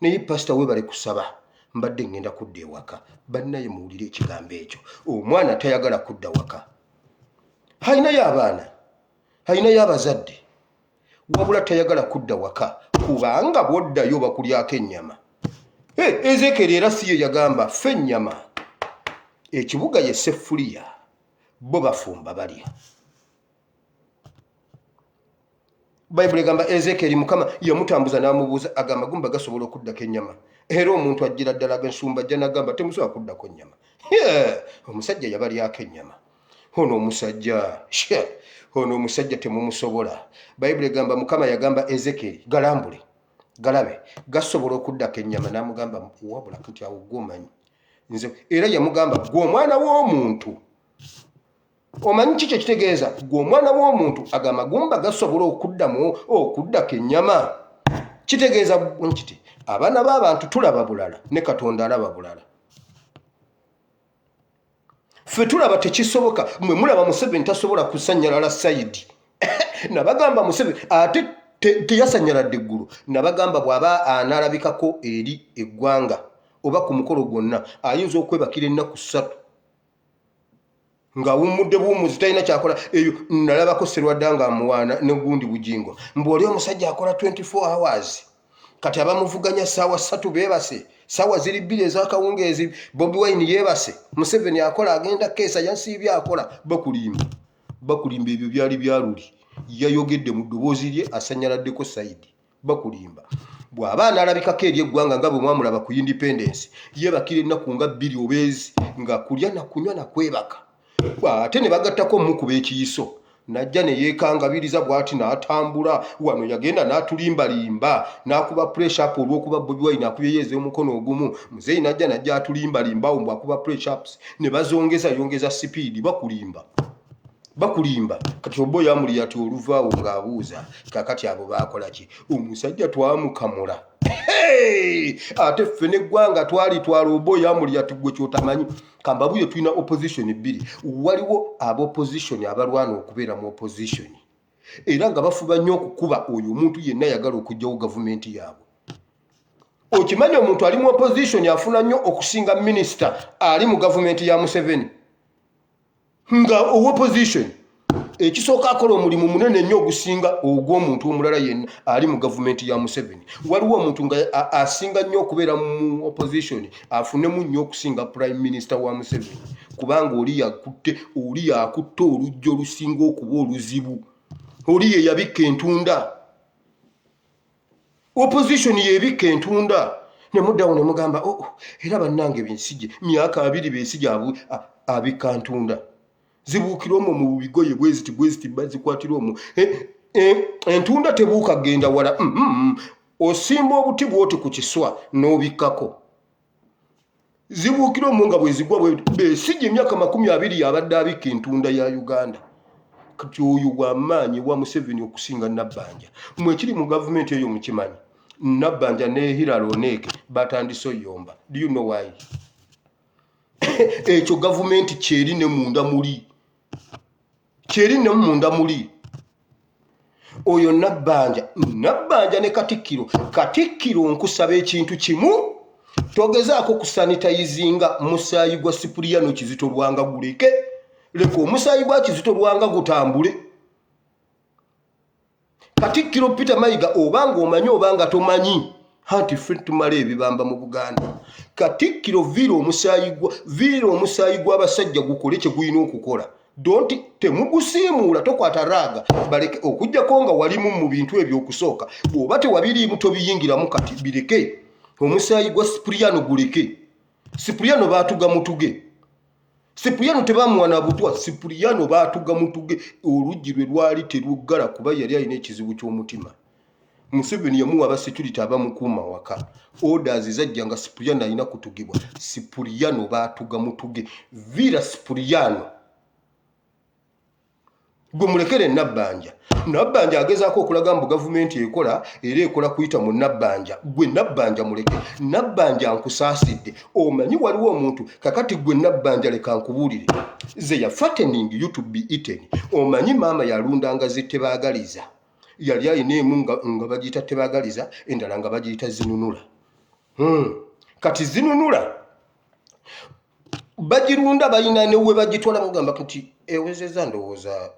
Speaker 1: Naye pasito weebale kusaba, mbadde ngenda kudda ewaka. Bannaye muwulire ekigambo ekyo. Omwana tayagala kudda waka. Hayinayo abaana, hayinayo abazadde. wabula tayagala kudda waka kubanga bwoddayo bakulyako ennyama. Ezekieri era si ye yagamba ffe ennyama ekibuga ye Sefuliya bo bafumba balya. Bayibuli egamba Ezekieri Mukama yamutambuza n'amubuuza agamba gumba gasobola okuddako ennyama. Era omuntu ajjira ddala ensumba ajja n'agamba temusobola kuddako ennyama. Omusajja yabalyako ennyama. Ono omusajja temumusobola. Bayibuli egamba Mukama yagamba Ezekieri galambule galabe gasobola okuddako ennyama n'amugamba wabula nti awo gwomanyi nze era yamugamba gwe omwana w'omuntu omanyi kiki ekitegeeza gwe omwana w'omuntu agamagumba gasobola okuddako ennyama. Kitegeeza nkiti abaana b'abantu tulaba bulala ne Katonda alaba bulala. Ffe tulaba tekisoboka mwe mulaba Museveni tasobola kusanyalala sayidi nabagamba Museveni ate teyasanyaladde eggulu nabagamba bw'aba analabikako eri eggwanga oba ku mukolo gwonna ayinza okwebakira ennaku 3 ng'awummudde buwummuzi talina kyakola. Eyo nalabako Sserwadda ng'amuwaana ne gundi Bujingo mbw'oli omusajja akola 24 hours kati abamuvuganya ssaawa 3 beebase ssaawa ziri 2 ez'akawungeezi. Bobi Wine yeebase Museveni akola agenda keesa yansiibye akola bakulimba ebyo byali byaluli yayogedde mu ddoboozi lye asanyaladdeko sayidi bakulimba. Bw'aba analabikako eri eggwanga nga bwe mwamulaba ku independence yeebakira ennaku nga 2 obeezi nga kulya na kunywa na kwebaka. Ate ne bagattako mukuba ekiyiso najja ne yeekangabiriza bw'ati n'atambula wano yagenda n'atulimbalimba n'akuba pressure up olw'okuba Bobi Wine akuyeyeeza omukono ogumu. Muzeeyi najja atulimbalimba awo mbw'akuba pressure ups ne yongeza speed bakulimba. Kati obo yamuli ati oluvaawo ng'abuuza kakati abo baakola ki? Omusajja twamukamula. Ate ffe n'eggwanga twalitwala obo yamuli ati gwe kyotamanyi kambabuye tulina opposition 2. Waliwo ab'opposition abalwana okubeera mu opposition era nga bafuba nnyo okukuba oyo omuntu yenna yagala okugyawo gavumenti yaabwe. Okimanyi omuntu ali mu opposition afuna nnyo okusinga minisita ali mu gavumenti ya Museveni nga opposition ekisooka akola omulimu munene nnyo ogusinga ogw'omuntu omulala yenna ali mu gavumenti ya Museveni. Waliwo omuntu nga asinga nnyo okubeera mu opposition afunemu nnyo okusinga prime minister wa Museveni kubanga oli yakutte olujja olusinga okuba oluzibu. Oli ye yabikka entunda. Opposition yebikka entunda ne muddawo ne mugamba era bannange bensije myaka 2 bensije abikka ntunda. Zibuukira omwo mu bigoye bweziti bazikwatira omwo. Entunda tebuuka genda wala. Osimba obuti bwoti ku kiswa n'obikkako. Zibuukira omwo nga bwe zigwa besije emyaka 20 yabadde abikka entunda ya Uganda. Kati oyo w'amaanyi wa Museveni okusinga Nabbanja. Mwe kiri mu gavumenti eyo mukimanyi. Nabbanja ne Hillary Onek batandise oyomba. Do you know why? Ekyo gavumenti kyeri ne munda muli. Oyo Nabbanja ne Katikkiro nkusaba ekintu kimu togezaako kusanitayizinga musaayi gwa Sipuliyano Kizito Lwanga guleke. Leka omusaayi gwa Kizito Lwanga gutambule. Katikkiro Peter Mayiga obanga omanyi obanga tomanyi anti ffe tumala ebibamba mu Buganda. Katikkiro vira omusaayi gw'abasajja gukole kye gulina okukola. Temugusiimuula tokwata raaga baleke okujjako nga walimu mu bintu ebyokusooka bw'oba tewabiriimu tobiyingiramu kati bireke. Omusaayi gwa Sipuliyano guleke. Sipuliyano baatuga mutuge. Sipuliyano tebamuwa na butwa. Sipuliyano baatuga mutuge oluggi lwe lwali teruggala kuba yali alina ekizibu ky'omutima. Museveni yamuwa abasecurity abamukuuma waka. Orders zajjanga Sipuliyano alina kutugibwa. Sipuliyano baatuga mutuge. Vira Sipuliyano gwe mulekere Nabbanja. Nabbanja agezaako okulaga mbu gavumenti ekola era ekola kuyita mu Nabbanja. Gwe Nabbanja muleke. Nabbanja nkusaasidde. Omanyi waliwo omuntu kakati gwe Nabbanja leka nkubuulire. Ze ya fattening you to be eaten. Omanyi maama yalundanga zittebaagaliza. Yali alina emu nga bagiyita ttebaagaliza endala nga bagiyita zinunula. Kati zinunula bagirunda balina ne we bagitwala mugamba nti ewezeza ndowooza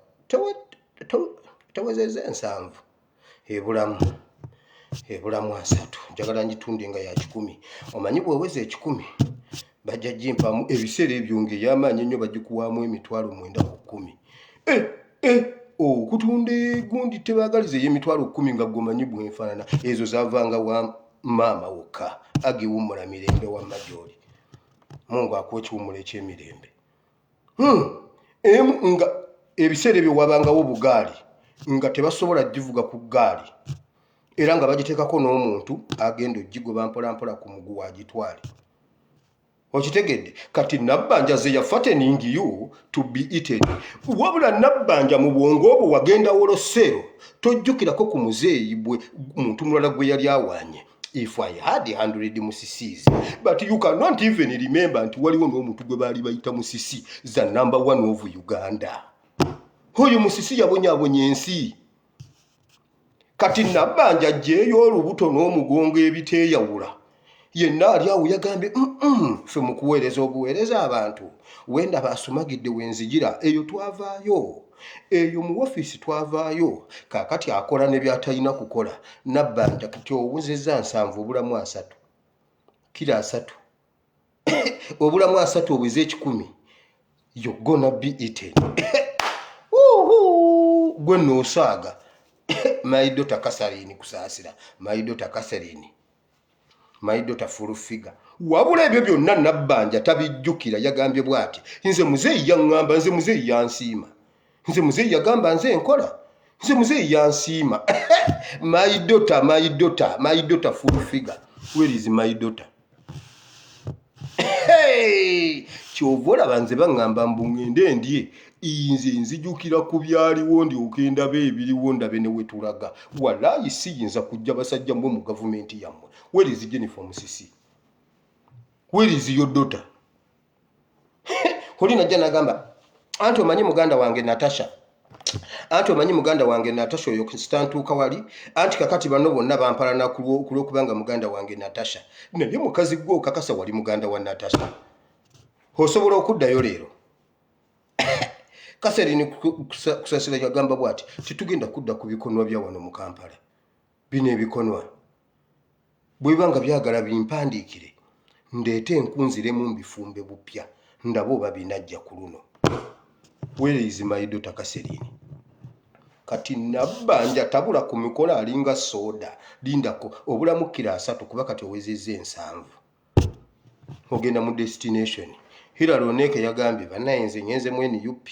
Speaker 1: tewezeza 7. ebulamu 3 njagala ngitunde nga ya 10 omanyi bweweze 10 bajja jimpamu ebiseera ebyo ng'ey'amaanyi ennyo bagikuwaamu emitwalo 9 ku 10 okutunda gundi tebaagaliza ey'emitwalo 10 nga gomanyi bwenfaanana ezo zaavanga wa maama wokka agiwummula mirembe wa majoli mungu akuwa ekiwummulo eky'emirembe nga ebiseera ebyo wabangawo bugaali nga tebasobola givuga ku gaali era nga bagiteekako n'omuntu agenda ogigoba mpolampola ku mugu wagitwale okitegedde kati nabbanja ze yafa teningiyu to be eaten wabula nabbanja mu bwongo obwo wagenda wolosero tojjukirako ku muzeeyi bwe muntu mulala gwe yali awaanye if I had 100 musisies but you cannot even remember nti waliwo n'omuntu gwe baali bayita musisi za number 1 of Uganda oyo musisi yabonyaabonya ensi kati nabbanja gyeyo olubuto n'omugongo ebiteeyawula yenna ali awo yagambye ffe mu kuweereza obuweereza abantu wenda basumagidde wenzigira eyo twavaayo eyo mu ofiisi twavaayo kaakati akola ne byatalina kukola nabbanja kati owuzezza 7 obulamu 3 kira 3 obulamu 3 obweze 10 you're gonna be eaten gwe noosaaga my daughter Catherine kusaasira my daughter Catherine my daughter full figure wabula ebyo byonna nabbanja tabijjukira yagambye bw'ati nze muzeeyi yaŋŋamba nze muzeeyi yansiima nze muzeeyi yagamba nze enkola nze muzeeyi yansiima my daughter full figure where is my daughter kyova olaba nze baŋŋamba mbu ŋŋende ndye nze nzijukira ku byaliwo ndyoke ndabe ebiriwo ndabe ne wetulaga walaayi siyinza kujja basajja mmwe mu gavumenti yammwe where is Jennifer Musisi where is your daughter oli najja nagamba anti omanyi muganda wange Natasha oyo sitantuuka wali anti kakati bano bonna bampalana ku lw'okubanga muganda wange Natasha naye mukazi gwe okakasa wali muganda wa Natasha osobola okuddayo leero Catherine kusasira yagamba bw'ati titugenda kudda ku bikonwa bya wano mu Kampala bino ebikonwa bwe bibanga byagala bimpandiikire ndeete enkunziremu mbifumbe bupya ndaba oba binajja ku luno where is my daughter Catherine kati nabbanja tabula ku mikono alinga soda lindako obulamu kira 3 kuba kati owezezza 7 ogenda mu destination Hilary Oneke yagambye banayenze nyenze mwene UP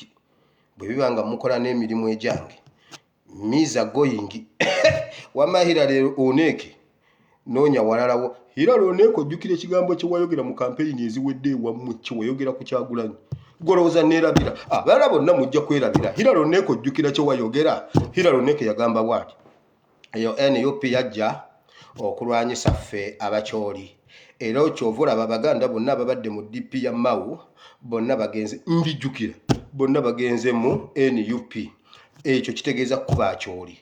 Speaker 1: bwe bibanga mukola n'emirimu ejange miza going wama Hilary Oneke nonya walalawo Hilary Oneke ojjukira ekigambo kye wayogera mu campaign eziwedde wammwe kye wayogera ku Kyagulanyi golowooza neerabira abalala bonna mujja kwerabira Hilary Oneke ojjukira kye wayogera Hilary Oneke yagamba bw'ati eyo NUP yajja okulwanyisa ffe abakyoli era okyova olaba abaganda bonna ababadde mu DP ya Mau bonna bagenze mbijjukira bonna bagenze mu NUP ekyo kitegeeza kuba akyoli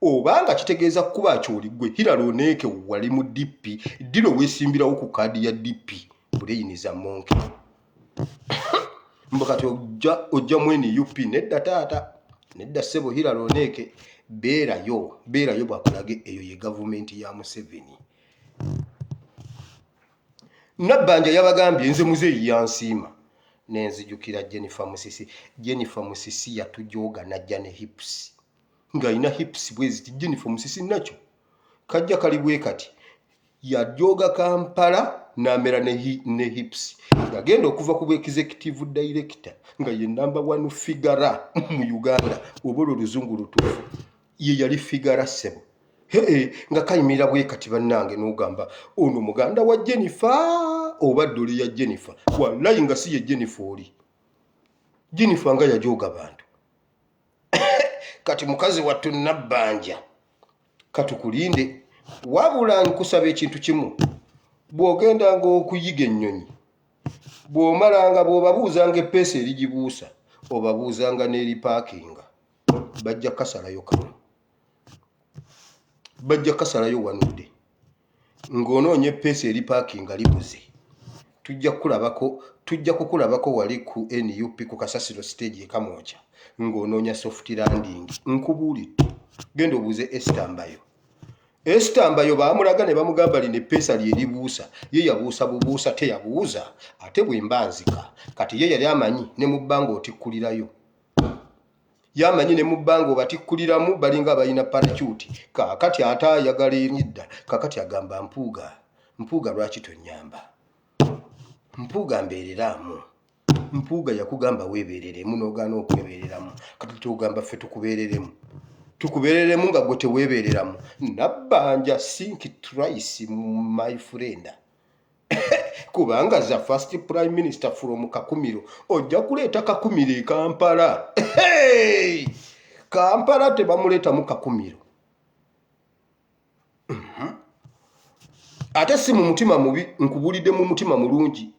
Speaker 1: obanga kitegeeza kuba akyoli gwe Hilary Oneke wali mu DP diro weesimbirawo ku kaadi ya DP buleyiniza monke mbakati ojja mu NUP nedda taata nedda ssebo Hilary Oneke beerayo bwakulage eyo ye gavumenti ya Museveni nabbanja yabagambye nze muzeeyi yansiima nenzijukira Jennifer Musisi yatujooga najja ne hips ng'alina hips bweziti Jennifer Musisi nakyo kajja kali bwe kati yajooga Kampala n'amera ne hips ng'agenda okuva ku executive director nga ye number 1 figure mu Uganda oba oluzungu lutuufu ye yali figure 7 nga kayimirira bwe kati bannange n'ogamba ono muganda wa Jennifer oba ddole ya Jennifer wallahi nga si ye Jennifer oli Jennifer nga yajooga bantu kati mukazi wattu nabbanja katukulinde wabula nkusaba ekintu kimu bw'ogendanga okuyiga ennyonyi bw'omalanga bw'obabuuzanga eppeesa erigibuusa obabuuzanga n'eri paakinga bajja kasalayo kano bajja kasalayo wanudde ng'onoonya eppeesa eri paakinga libuze tujja kukulabako wali ku NUP ku Kasasiro stage e Kamwokya ng'onoonya soft landing nkubuulidde genda obuuze Esther Mbayo baamulaga ne bamugamba line eppeesa lye libuusa ye yabuusa bubuusa teyabuuza ate bwe mbanzika kati ye yali amanyi ne mu bbanga otikkulirayo yamanyi ne mu bbanga obatikkuliramu balinga balina parachute kakati ate ayagala eridda kakati agamba mpuuga lwaki tonyamba mpuuga mbeereramu mpuuga yakugamba weebeereremu n'ogaana okwebeereramu kati tugamba ffe tukubeereremu nga gwe teweebeereramu nabbanja think twice my friend kubanga za first prime minister from Kakumiro ojja kuleeta Kakumiro e Kampala Kampala tebamuleeta mu Kakumiro ate si mu mutima mubi nkubulidde mu mutima mulungi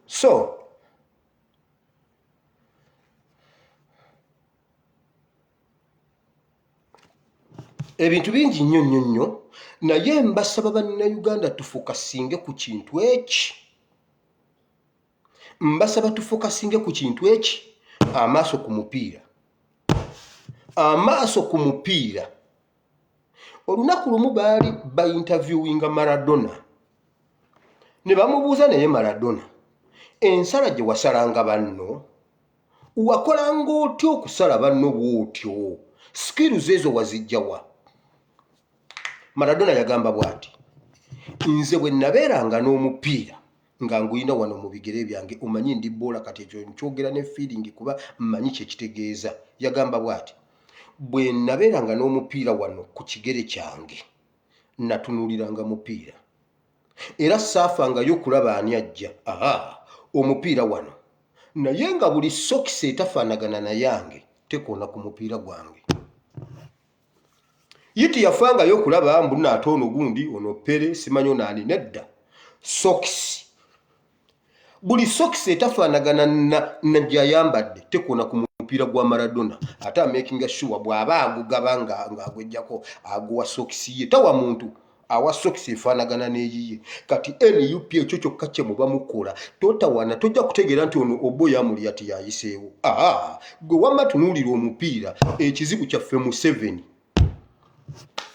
Speaker 1: so ebintu bingi nnyo naye mbasaba bannayuganda tufokasinge ku kintu eki amaaso ku mupiira olunaku lumu baali interviewinga Maradona ne bamubuuza naye Maradona ensala gye wasalanga banno wakolanga otya okusala banno bw'otyo skills ezo wazijjawa Maradona yagamba bw'ati nze bwe nabeeranga n'omupiira nga nguyina wano mu bigere byange omanyi ndi boola kati ekyo nkyogera ne feeling kuba mmanyi kye kitegeeza yagamba bw'ati bwe nabeeranga n'omupiira wano ku kigere kyange natunuuliranga mupiira era saafangayo kulaba ani ajja omupiira wano naye nga buli sokisi etafaanagana na yange tekoona ku mupiira gwange yiti yafangayo okulaba mbu ate ono gundi ono Pere simanyi ono ani nedda sokisi buli sokisi etafaanagana na gyayambadde tekoona ku mupiira gwa Maradona ate amakinga sure bw'aba agugaba ng'agwejjako aguwa sokisi ye tawa muntu awa sokisi efaanagana n'eyiye kati NUP ekyo kyokka kye muba mukola totawana tojja kutegeera nti ono obo yamuli ati yayiseewo gwe wamma tunuulira omupiira ekizibu kyaffe mu 7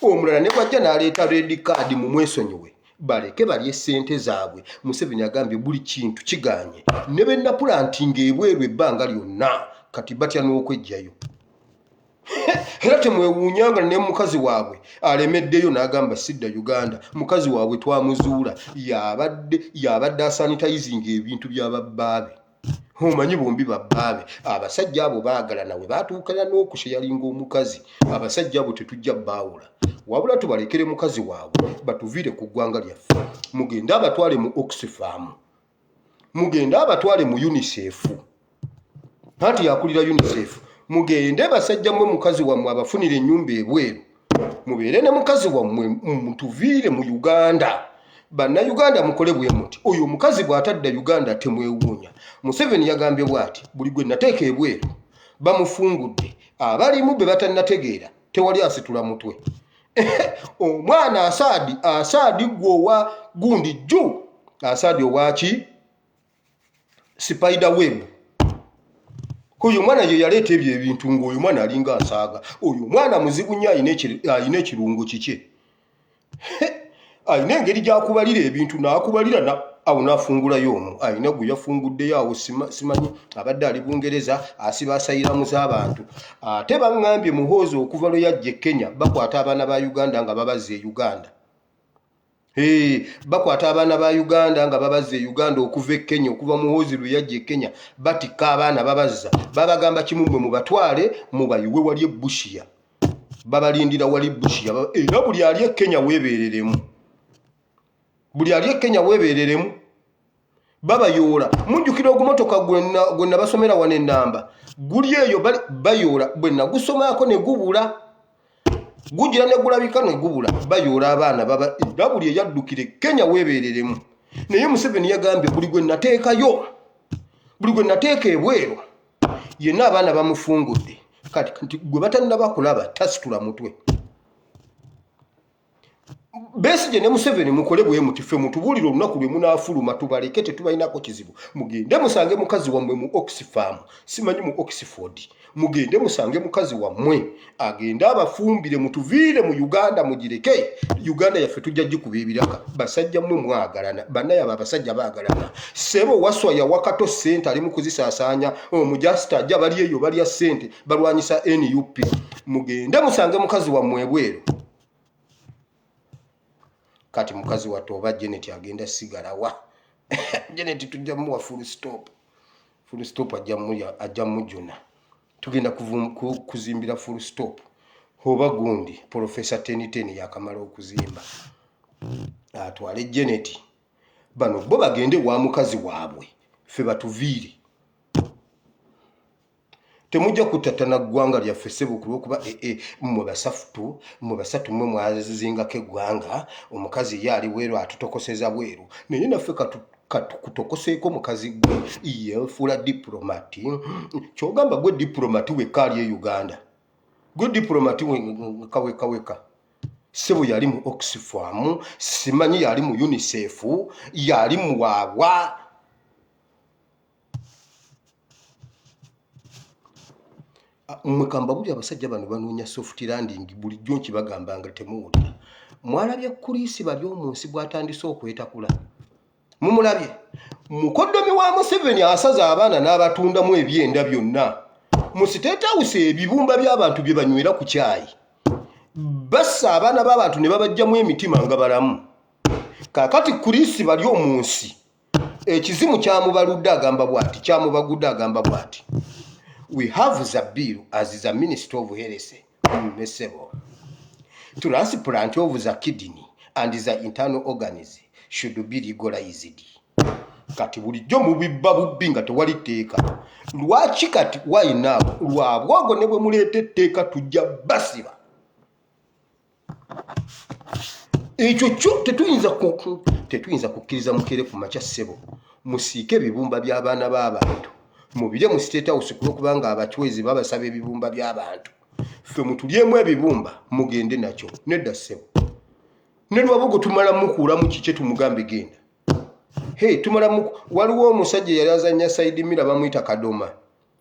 Speaker 1: omulala ne bwajja n'aleeta red card mu mwesonyiwe baleke balye ssente zaabwe Museveni agambye buli kintu kiganye ne bennapulantinga ebweru ebbanga lyonna kati batya n'okwejjayo era temwewuunyanga ne mukazi waabwe alemeddeyo n'agamba sidda Uganda mukazi waabwe twamuzuula yabadde asanitizinga ebintu by'ababbaabe omanyi bombi babbaabe abasajja abo baagala nawe baatuukana n'okusheyalinga omukazi abasajja abo tetujja baawula wabula tubalekere mukazi waabwe batuviire ku ggwanga lyaffe mugende abatwale mu Oxfam mugende abatwale mu UNICEF anti yakulira UNICEF mugende basajja mwe mukazi wammwe abafunire ennyumba ebweru mubeere ne mukazi wammwe mutuviire mu Uganda bannayuganda mukole bwe muti oyo omukazi bw'atadda Uganda temwewuunya Museveni yagambye bw'ati buli gwe nateeka ebweru bamufungudde abalimu be batannategeera tewali asitula mutwe omwana asaadi gwe owa gundi jju asaadi owaki spider web oyo mwana ye yaleeta ebyo ebintu ng'oyo mwana alinga asaaga oyo mwana muzibu nnyo ayina ekirungo kike ayina engeri gy'akubalira ebintu n'akubalira awo n'afungulayo omu ayina gwe yafunguddeyo awo simanyi abadde ali Bungereza asiba asayiramu z'abantu ate baŋŋambye muhoozi okuva lwe yajja e Kenya bakwata abaana ba Uganda nga babazza e Uganda bakwata abaana ba Uganda nga babazza e Uganda okuva e Kenya okuva muhoozi lwe yajja e Kenya batikka abaana babazza babagamba kimumwe mubatwale mubayiwe wali e Bushia babalindira wali Bushia era buli ali e Kenya weebeereremu babayoola munjukira ogumotoka gwe nabasomera wano ennamba guli eyo bayoola bwe nagusomaako ne gubula gugira ne gulabika ne gubula bayoola abaana era buli eyaddukire Kenya weebeereremu naye Museveni yagambye buli gwe nateeka ebweru yenna abaana bamufungudde kati gwe batannaba kulaba tasitula mutwe Besigye ne Museveni mukole bwe mutife mutubulira olunaku lwe munaafuluma tubaleke tetubalinako kizibu. Mugende musange mukazi wammwe mu Oxfam, simanyi mu Oxford. Mugende musange mukazi wammwe agenda abafumbire mutuviire mu Uganda mugireke. Uganda yaffe tujja gikuba ebiraka. Basajja mmwe mwagalana, bannaye abasajja baagalana. Sebo waswa ya wakato sente ali mu kuzisaasaanya, omujasita ajja bali eyo balya sente balwanyisa NUP. Mugende musange mukazi wammwe ebweru. Kati mukazi wattu oba Janet agenda sigala wa Janet tujja muwa full stop ajja mujuna tugenda kuzimbira full stop oba gundi Professor Teniteni yakamala okuzimba atwale Janet bano bo bagende wa mukazi waabwe fe batuviire temujja kutatana gwanga lya fesebo kuba mmwe basatu mmwe mwazingako eggwanga omukazi yali weero atutokoseza bweru naye naffe katukutokoseeko mukazi gwe yefuula diplomati kyogamba gwe diplomati wekka ali e Uganda gwe diplomati weka sebo yali mu Oxfam simanyi yali mu UNICEF yali mu wawa mwekamba buli abasajja bano banoonya soft landing bulijjo nkibagambanga temuwulira mwalabye Kulisi bali omunsi bwatandise okwetakula mumulabye mukoddomi wa Museveni asaza abaana n'abatundamu ebyenda byonna mu State House ebibumba by'abantu bye banywera ku caayi bassa abaana b'abantu ne babajjamu emitima nga balamu kakati Kulisi bali omunsi ekizimu kyamubaludde agamba bw'ati kyamubagudde agamba bw'ati we have Zabiru as the Minister of Health, Mesebo. Transplant of the kidney and the internal organs should be legalized. Kati bulijjo mubibba bubbi nga tewali tteeka. Lwaki kati why now? Lwabwogo ne bwe muleeta etteeka tujja basiba. Ekyo kyo tetuyinza kukkiriza mukere ku makya ssebo. Musiike ebibumba by'abaana b'abantu. Mubire mu State House kubanga abachwezi babasaba ebibumba by'abantu ffe mutulyemu ebibumba mugende nakyo nedda ssebo ne lwabugo tumala mukuula mu kike tumugambe genda tumala waliwo omusajja yali azannya Saidi Mira bamuyita Kadoma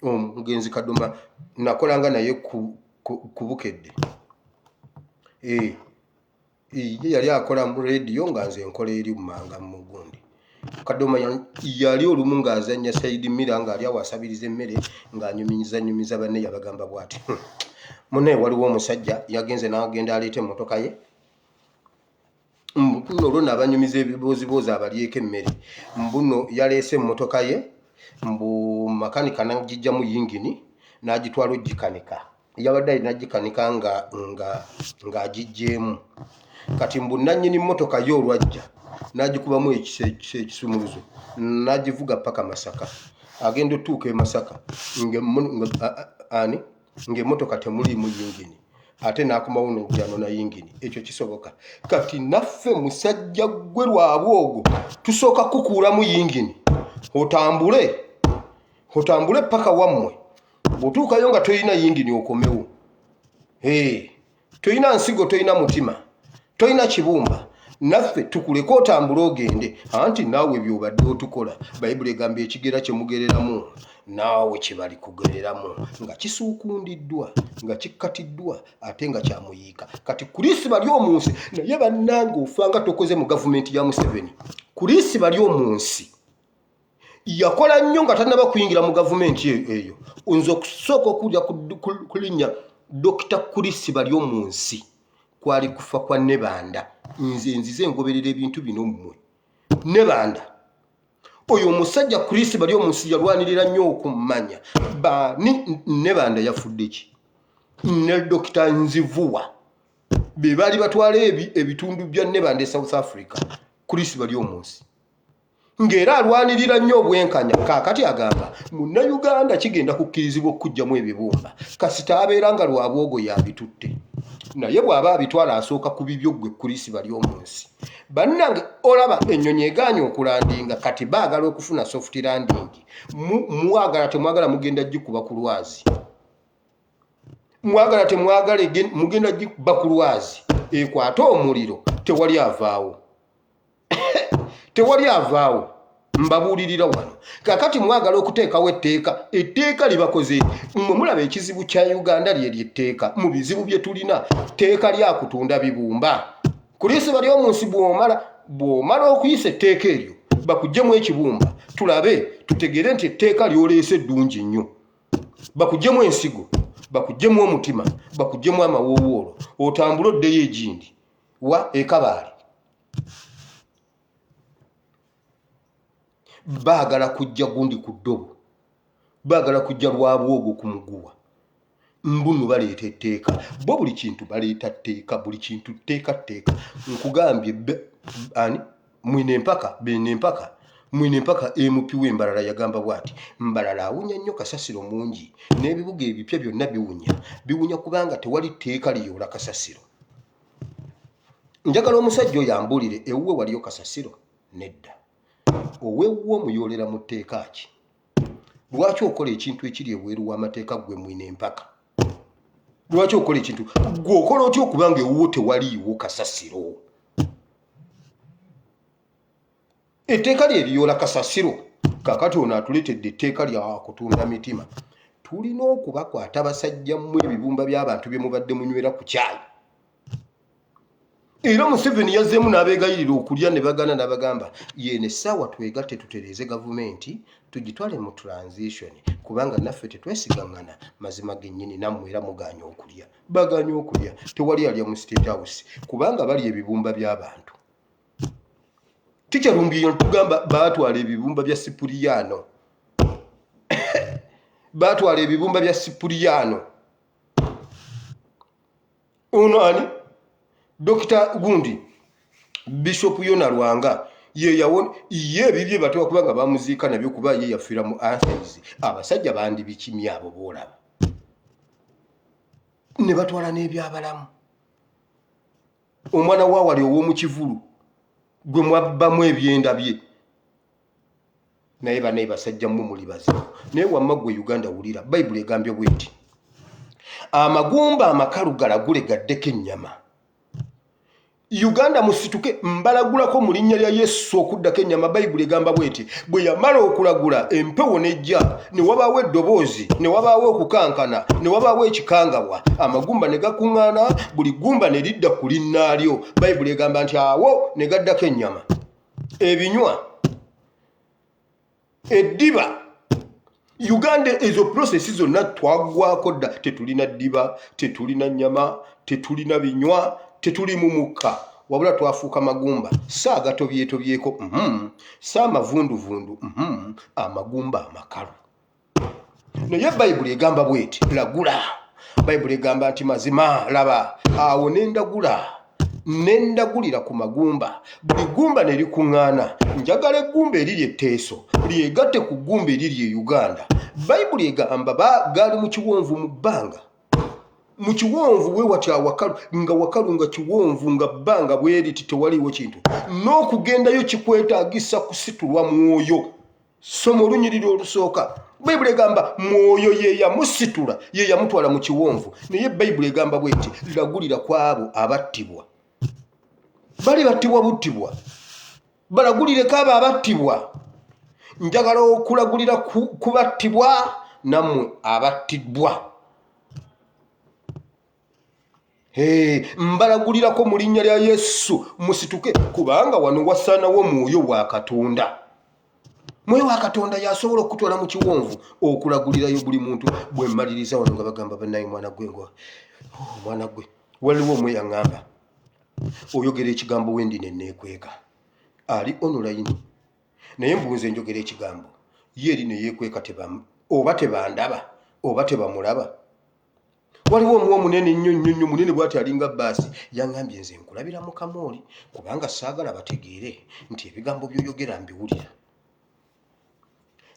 Speaker 1: omugenzi Kadoma nakolanga naye ku Bukedde ye yali akola mu radio nga nze nkola eri mmanga mu gundi Kadoma yali olumu ng'azannya Saidi Mira ng'ali awasabiriza emmere ng'anyumiza banne yabagamba bw'ati munne waliwo omusajja yagenze n'agenda aleeta emmotoka ye mbuno olwo n'abanyumiza ebiboozibozi abalyeko emmere mbuno yaleese emmotoka ye mbu makanika n'agijjamu yingini n'agitwala ogikanika yabadde alina agikanika ng'agijjeemu kati mbu nannyini mmotoka ye olwajja n'agikubamu ekisumuluzo n'agivuga paka Masaka agenda otuuka e Masaka ng'emmotoka temuliimu yingini ate n'akomawo n'ojjano na yingini ekyo kisoboka kati naffe musajja gwe lwabwogo tusooka kukuulamu yingini otambule paka wammwe bw'otuukayo nga toyina yingini okomewo toyina nsigo toyina mutima toyina kibumba naffe tukuleka otambula ogende anti naawe byobadde otukola Bayibuli egamba ekigera kye mugereramu naawe kye bali kugereramu nga kisuukundiddwa nga kikkatiddwa ate nga kyamuyiika kati Kulisi bali omunsi naye bannange ofanga tokoze mu gavumenti ya Museveni Kulisi bali omunsi yakola nnyo nga tannaba kuyingira mu gavumenti eyo nze okusooka okujja kulinnya Dr. Kulisi bali omunsi kwali kufa kwa Nebanda nzize ngoberera ebintu bino mmwe Nebanda oyo omusajja Kulisi bali omunsi yalwanirira nnyo okummanya bani Nebanda yafudde ki ne Dr. Nzivuwa be bali batwala ebitundu bya Nebanda e South Africa Kulisi bali omunsi ng'era alwanirira nnyo obwenkanya kaakati agamba Munnayuganda kigenda kukkirizibwa okujjamu ebibumba kasita abeera nga lwabwogo yabitutte naye bw'aba abitwala asooka ku bibyo gwe Kulisi bali omunsi bannange olaba ennyonyi egaanye okulandinga kati baagala okufuna soft landing mwagala temwagala mugenda gikuba ku lwazi mwagala temwagala mugenda gikuba ku lwazi ekwate omuliro tewali avaawo. Tewali avaawo. Mbabuulirira wano. Kakati mwagala okuteekawo etteeka libakoze. Mulaba ekizibu kya Uganda ly'etteeka. Mu bizibu bye tulina, tteeka lya kutunda bibumba. Kuliisi bali omunsi bw'omala okuyisa etteeka eryo, bakuggyemu ekibumba. Tulabe, tutegeere nti etteeka lyoleese ddungi nnyo. Bakuggyemu ensigo, bakuggyemu omutima, bakuggyemu amawowoolo. Otambule oddeyo egindi. Wa ekabaali. Baagala kujja gundi ku ddobo, baagala kujja lwa bwogo ku muguwa. Mbunu baleeta etteeka, bo buli kintu baleeta tteeka, buli kintu tteeka. Nkugambye mwine empaka MP w'Embalala yagamba bw'ati, Mbalala awunya nnyo kasasiro mungi, n'ebibuga ebipya byonna biwunya kubanga tewali tteeka liyoola kasasiro. Njagala omusajja oyo ambuulire, ewuwe waliyo kasasiro? Nedda. Owewuwo muyoolera mu tteeka ki? Lwaki okola ekintu ekiri ebweru w'amateeka gwe mwine empaka? Lwaki okola ekintu gwe okola otya okubanga ewuwo tewaliiwo kasasiro? Etteeka lye liyoola kasasiro. Kakati ono atuleetedde etteeka lya kutunda mitima. Tulina okubakwata basajja mmwe ebibumba by'abantu bye mubadde munywera ku kyayi. Era Museveni yazzeemu n'abeegayirira okulya ne bagana n'abagamba yeene essaawa twegatte tutereeze gavumenti tugitwale mu transition kubanga naffe tetwesigaŋŋana mazima gennyini nammwe era muganya okulya. Baganya okulya, tewali alya mu State House kubanga bali ebibumba by'abantu. Tikyalumbiyo tugamba baatwala ebibumba bya Sipuliyano. Baatwala ebibumba bya Sipuliyano. Ono ani? Dr. Gundi, Bishop Yona Lwanga, ye bibye batuwa kubanga bamuziika nabyo kuba ye yafiira mu Athens. Abasajja bandi bikimya abo boolaba. Ne batwala n'ebyabalamu. Omwana wa wali ow'omu Kivulu gwe mwabbamu ebyenda bye. Naye banaye basajja mmwe muli bazibu. Naye wamma gwe Uganda wulira, Bayibuli egambye bw'eti. Amagumba amakalu galagule gaddeko ennyama. Uganda musituke mbalagulako mu linnya lya Yesu okuddako ennyama. Bayibuli egamba bw'eti, bwe yamala okulagula empewo nejja, ne wabaawo eddoboozi, ne wabaawo okukankana, ne wabaawo ekikangabwa, amagumba ne gakuŋŋaana, buli gumba ne lidda ku linnaalyo. Bayibuli egamba nti awo ne gaddako ennyama. Ebinywa, eddiba, Uganda ezo prosesi zonna twaggwako dda. Tetulina ddiba, tetulina nnyama, tetulina binywa, tetuli mu mukka, wabula twafuuka magumba. Saagatobyetobyeko, saamavunduvundu, amagumba amakalu. Naye Bayibuli egamba bw'eti, lagula. Bayibuli egamba nti mazima laba awo nendagulira ku magumba, buli gumba ne likuŋŋaana. Njagala eggumba eriri etteeso lyegatte ku ggumba eriri e Uganda. Bayibuli egamba gaali mu kiwonvu mu bbanga. Mu kiwonvu we wati awakalu nga kiwonvu nga bbanga bweriti tewaliwo kintu. N'okugendayo kikwetaagisa kusitulwa mwoyo. Soma olunyiriri olusooka. Bayibuli egamba mwoyo ye yamusitula, ye yamutwala mu kiwonvu. Naye Bayibuli egamba bw'eti, lagulira ku abo abattibwa. Bali battibwa buttibwa. Balagulireko abo abattibwa. Njagala okulagulira ku battibwa nammwe abattiddwa. Mbalagulirako mu linnya lya Yesu musituke kubanga wano wasaanawo mwoyo wa Katonda. Mwoyo wa Katonda yasobola okutwala mu kiwonvu okulagulirayo buli muntu. Bwe mmaliriza wano nga bagamba bannaye mwana gwe mwana gwe waliwo omwe yaŋŋamba oyogera ekigambo wendi ne neekweka ali online naye mbuuze njogera ekigambo ye eri ne yeekweka oba tebandaba oba tebamulaba. Waliwo omuwa munene nnyo munene bw'ati alinga baasi yaŋŋambye nze nkulabira mu kamooli kubanga saagala bategeere nti ebigambo by'oyogera mbiwulira.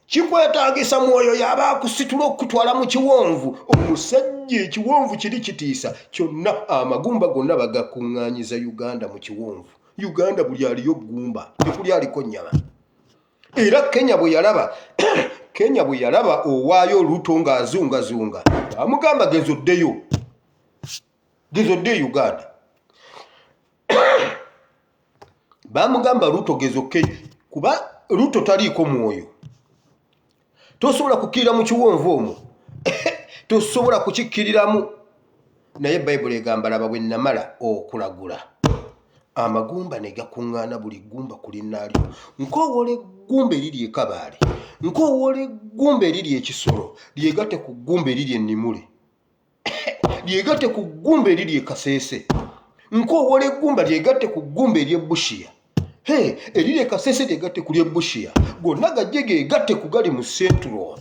Speaker 1: Kikwetaagisa mwoyo yaba akusitula okutwala mu kiwonvu. Omusajja ekiwonvu kiri kitiisa kyonna amagumba gonna bagakuŋŋaanyiza Uganda mu kiwonvu. Uganda buli aliyo ggumba tekuli aliko nnyama. Era Kenya bwe yalaba owaayo Ruto ng'azungazunga amugamba gezoddeyo Uganda. bamugamba Ruto gezoke kuba Ruto taliiko mwoyo tosobola kukkirira mu kiwonvu omwo tosobola kukikkiriramu naye Bayibuli egamba laba bwe namala okulagula amagumba ne gakuŋŋaana buli gumba ku linnaalyo nkowoola eggumba eriri ekabaale nkowoola eggumba eriri ekisolo lyegatte ku ggumba eriri ennimule lyegatte ku ggumba eriri ekaseese nkowoola eggumba lyegatte ku ggumba ery'ebushiya eriri ekaseese lyegatte ku ly'ebushiya gonna gajje geegatte ku gali mu central.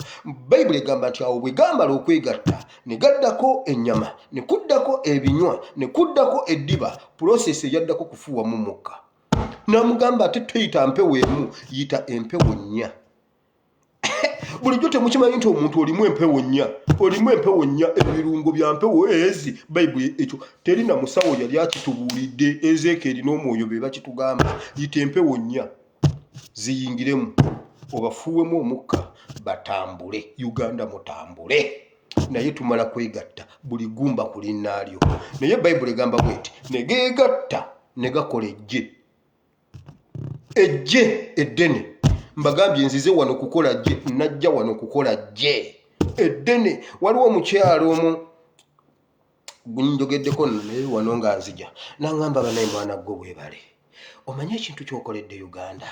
Speaker 1: Bayibuli egamba nti awo bwe gambala okwegatta ne gaddako ennyama ne kuddako ebinywa ne kuddako eddiba pulosesi eyaddako kufuuwamu mukka n'amugamba ate toyita mpewo emu yita empewo nnya. Bulijjo temukimanyi nti omuntu olimu empewo nnya ebirungo bya mpewo ezi Bayibuli ekyo teri na musawo yali akitubuulidde Ezeekeri n'omwoyo be bakitugamba yita empewo nnya ziyingiremu obafuuwemu omukka batambule Uganda mutambule naye tumala kwegatta buli gumba ku linnaalyo naye Bayibuli egamba bweti ne geegatta ne gakola ejje eddene mbagambye nzize wano kukola jje najja wano kukola jje eddene. Waliwo omukyalo omu gunjogeddeko naye wano nga nzija n'aŋŋamba banaye mwana gwo bwebale omanye ekintu ky'okoledde Uganda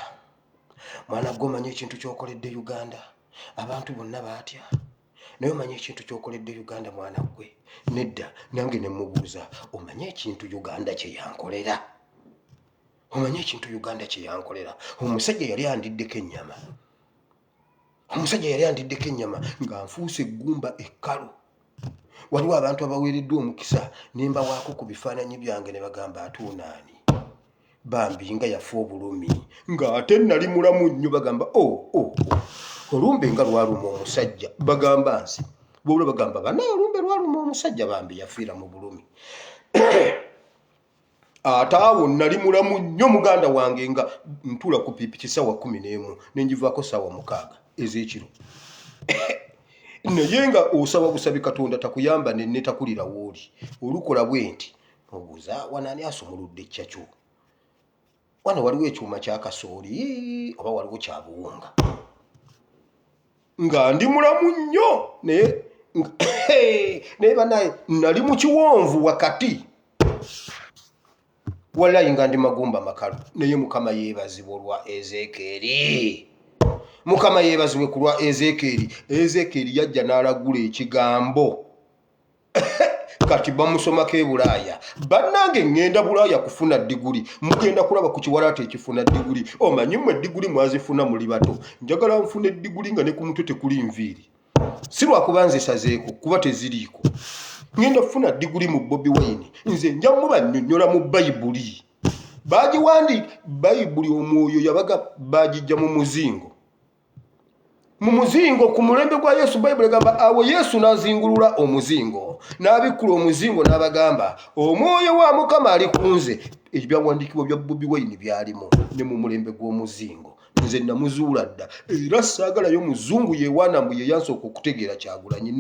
Speaker 1: mwana gwo omanye ekintu ky'okoledde Uganda abantu bonna baatya naye omanye ekintu ky'okoledde Uganda mwana gwe nedda nange ne mubuuza omanye ekintu Uganda kye yankolera omanye ekintu Uganda kye yankolera omusajja yali andiddeko ennyama nga nfuuse eggumba ekkalu waliwo abantu abaweereddwa omukisa nemba waako ku bifaananyi byange ne bagamba atuunaani bambi nga yafa obulumi ng'ate nali mulamu nnyo bagamba olumbe nga lwaluma omusajja bagamba nsi bwobula bagamba banaye olumbe lwaluma omusajja bambi yafiira mu bulumi ate awo nali mulamu nnyo muganda wange nga ntuula ku piipiki ssaawa 11 nenjivaako ssaawa 6 ez'ekiro naye nga osaba busabi Katonda takuyamba ne takulira wooli olukola bwe nti obuuza wanaani asumuludde eccakyo wano waliwo ekyuma kya kasooli oba waliwo kya buwunga nga ndi mulamu nnyo naye banaye nali mu kiwonvu wakati wallahi nga ndi magumba makalu naye Mukama yeebazibwe olwa Ezeekeri Mukama yeebazibwe ku lwa Ezeekeri yajja n'alagula ekigambo kati bamusomako e Bulaaya bannange ŋŋenda Bulaaya kufuna diguli mugenda kulaba ku Kiwalaata ekifuna diguli omanyi mmwe diguli mwazifuna muli bato njagala nfuna diguli nga ne ku mutwe tekuli nviiri si lwakuba nze sazeeko kuba teziriiko ŋŋenda kufuna diguli mu Bobi Wine nze nja mubannyonnyola mu Bayibuli Bayibuli omwoyo yabaga bagijja mu muzingo ku mulembe gwa Yesu. Bayibuli egamba awo Yesu n'azingulula omuzingo n'abikkula omuzingo n'abagamba omwoyo wa Mukama ali ku nze ebyawandiikibwa bya Bobi Wine byalimu ne mu mulembe gw'omuzingo nze namuzuula dda era saagalayo muzungu yeewaana mbu ye yansooka okutegeera Kyagulanyi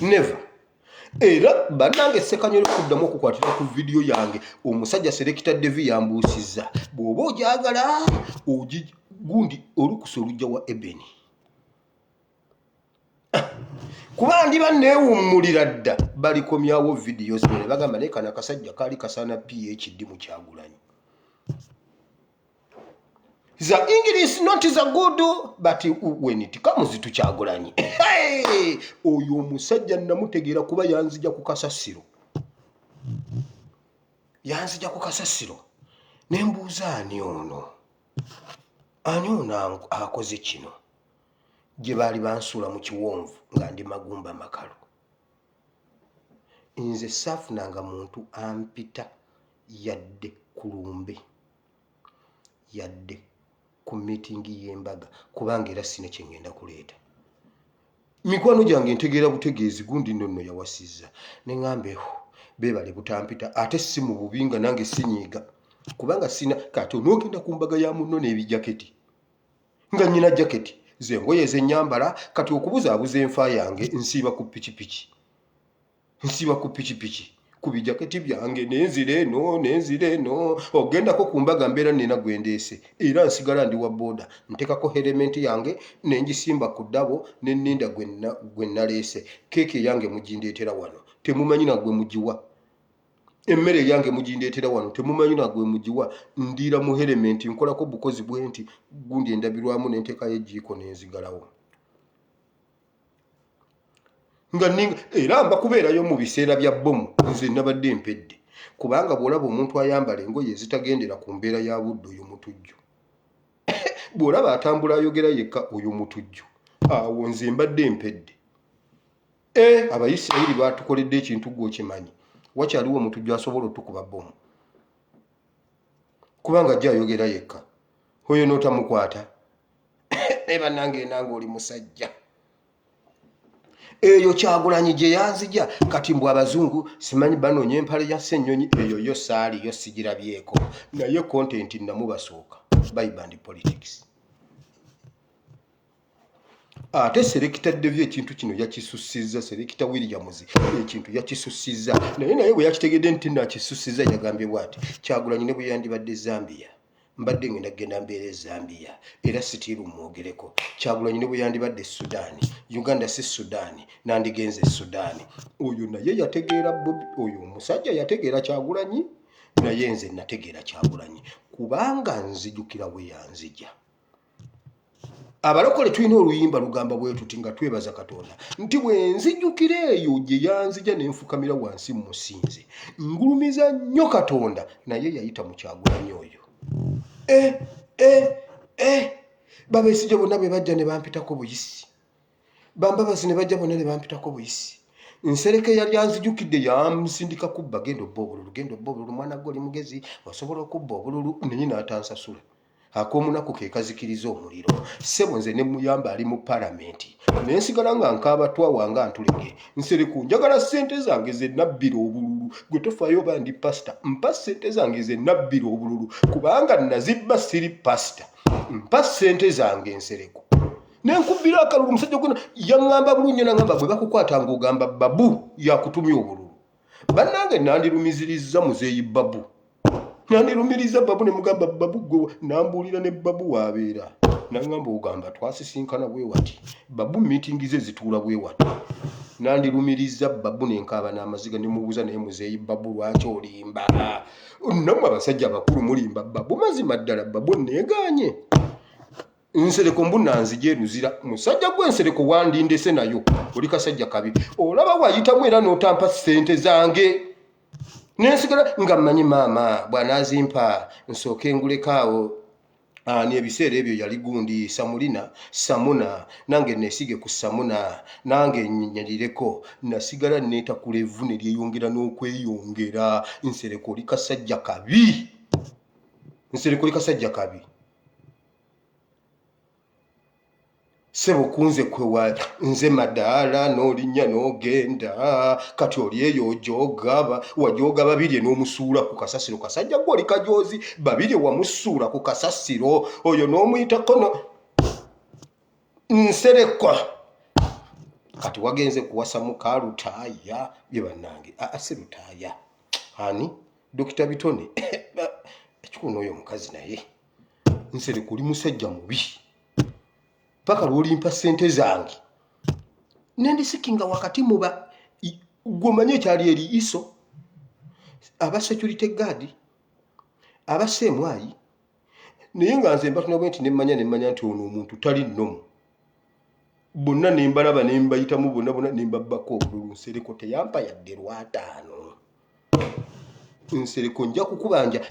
Speaker 1: never era bannange Ssekanyoli kuddamu okukwatira ku vidiyo yange omusajja Selector Devi yambuusizza bw'oba ogyagala gundi olukusa olujja wa Ebeni kuba ndiba neewummulira dda balikomyawo vidiyo zino ne bagamba naye kana akasajja kaali kasaana PhD mu Kyagulanyi. The English not is a good but when it comes to Kyagulanyi oyo omusajja namutegeera kuba yanzija ku kasasiro nembuuza ani ono akoze kino gye baali bansuula mu kiwonvu nga ndi magumba makalu nze saafunanga muntu ampita yadde ku lumbe yadde ku miitingi y'embaga kubanga era sina kye ngenda kuleeta mikwano gyange ntegeera butegeezi gundi nno yawasizza ne ŋŋambeho beebale butampita ate si mu bubi nga nange sinyiiga kubanga sina kati onoogenda ku mbaga ya munno n'ebijaketi nga nnyina jaketi ze ngoye ezennyambala kati okubuzaabuza enfa yange nsiiba ku pikipiki ku bijaketi byange nenzire eno ogendako ku mbaga mbeera nina gwendeese era nsigala ndi wa booda ntekako elementi yange nengisimba ku ddabo nenninda gwe naleese keeki yange mugindeetera wano temumanyi nagwe mugiwa emmere yange mugindeetera wano temumanyi nagwe mugiwa ndiira mu elementi nkolako bukozi bwenti gundi endabirwamu nenteekayo ejiiko nenzigalawo nga ninga era mba kubeerayo mu biseera bya bomu nze nabadde mpedde kubanga bw'olaba omuntu ayambala engoye ezitagendera ku mbeera ya budde oyo mutujju bw'olaba atambula ayogera yekka oyo mutujju awo nze mbadde mpedde abayisirayiri batukoledde ekintu gw'okimanyi wakyaliwo omutujju asobola otukuba bomu kubanga ajja ayogera yekka oyo n'otamukwata bannange nange oli musajja eyo Kyagulanyi gye yanzija kati mbw abazungu simanyi banoonya empale ya Ssennyonyi eyo yo saali yo sigirabyeko naye kontenti namubasooka Bible politics ate Selekita Devy ekintu kino yakisussizza Selekita Williams ekintu yakisussizza naye bwe yakitegedde nti nakisussizza yagambye bw'ati Kyagulanyi ne bwe yandibadde Zambia mbadde ngenda genda mbeere Zambia era sitiiru mwogereko Kyagulanyi ne bwe yandibadde Sudaani Uganda si Sudaani nandigenze Sudaani oyo naye yategeera oyo omusajja yategeera Kyagulanyi naye nze nategeera Kyagulanyi kubanga nzijukira bwe yanzija abalokole tulina oluyimba lugamba bwe tuti nga twebaza Katonda nti bwe nzijukira eyo gye yanzija nenfukamira wansi mu musinze ngulumiza nnyo Katonda naye yayita mu Kyagulanyi oyo Babesigye bonna bwe bajja ne bampitako buyisi Bambabazi ne bajja bonna ne bampitako buyisi Nsereke yali anzijukidde yamusindika kubba genda obba obululu mwana gwe oli mugezi wasobola okubba obululu naye n'atansasula ak'omunaku ke kazikiriza omuliro ssebo nze ne muyamba ali mu palamenti nensigala nga nkaaba twawange antulege Nsereku njagala ssente zange ze nabbira obululu gwe tofaayo oba ndi pasita mpa ssente zange ze nabbira obululu kubanga nazibba siri pasita mpa ssente zange Nsereku nenkubira akalulu omusajja gwe yaŋŋamba bulungi naŋŋamba bwe bakukwata ng'ogamba babu yakutumya obululu bannange nandirumizirizza muzeeyi babu nandirumiriza babu ne mugamba babu gwe nambuulira ne babu waabeera naŋŋamba ogamba twasisinkana bwe wati babu miitingi ze zituula bwe wati nandirumiriza babu nenkaaba n'amaziga ne mubuuza naye muzeeyi babu lwaki olimba nammwe abasajja abakulu mulimba babu mazima ddala babu neeganye Nsereko mbunanzije eruzira musajja gwe Nsereko wandindese nayo oli kasajja kabi olaba wayitamu era n'otampa ssente zange nensigala nga mmanyi maama bw'anaazimpa nsooke ngulekaawo n'ebiseera ebyo yali gundi Samuna nange neesige ku Samuna nange nnyinyirireko nasigala neetakula evvu ne lyeyongera n'okweyongera Nsereko oli kasajja kabi Nsereko oli kasajja kabi Sebo kunze kwewa nze madaala n'olinnya n'ogenda kati oli eyo ojogaba wajogaba babiri n'omusuula ku kasasiro kasajja gwe oli kajoozi babiri wamusuula ku kasasiro oyo n'omuyitako no Nsereko kati wagenze kuwasa muka Lutaaya bye bannange si Lutaaya ani Dr. Bitone ekikuno oyo mukazi naye Nsereko oli musajja mubi paka lwolimpa ssente zange nendisikinga wakati muba gwomanye ekyali eri iso aba security guard aba semwayi naye nga nze mbatuna bwe nti nemmanya nti ono omuntu tali nnomu bonna nembalaba nembayitamu bonna nembabbako obululu Nsereko teyampa yadde lwataano Nsereko nja kukubanja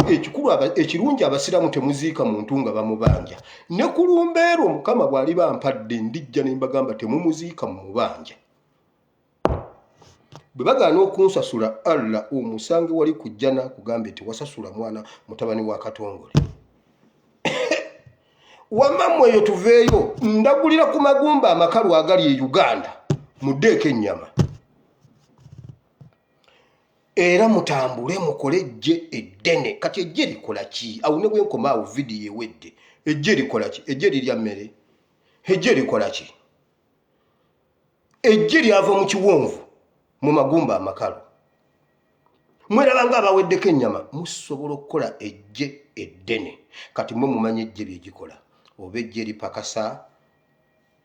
Speaker 1: ekirungi abasiramu temuziika muntu nga bamubanja ne kulumbeero Mukama bw'ali bampadde ndijja ne mbagamba temumuziika mu mubanja bwe bagaana okunsasula Allah omusange wali kujja nakugambe tewasasula mwana mutabani wa Katongole wamamwe eyo tuveeyo ndagulira ku magumba amakalu agali e Uganda muddeeko ennyama era mutambule mukole ejje eddene kati ejje likola ki awo ne bwenkoma awo vidiyo ewedde ejje likola ki ejje lirya mmere ejje likola ki ejje lyava mu kiwonvu mu magumba amakalu mwerabanga abaweddeko ennyama musobola okukola ejje eddene. Kati mwe mumanyi ejje byegikola, oba ejje lipakasa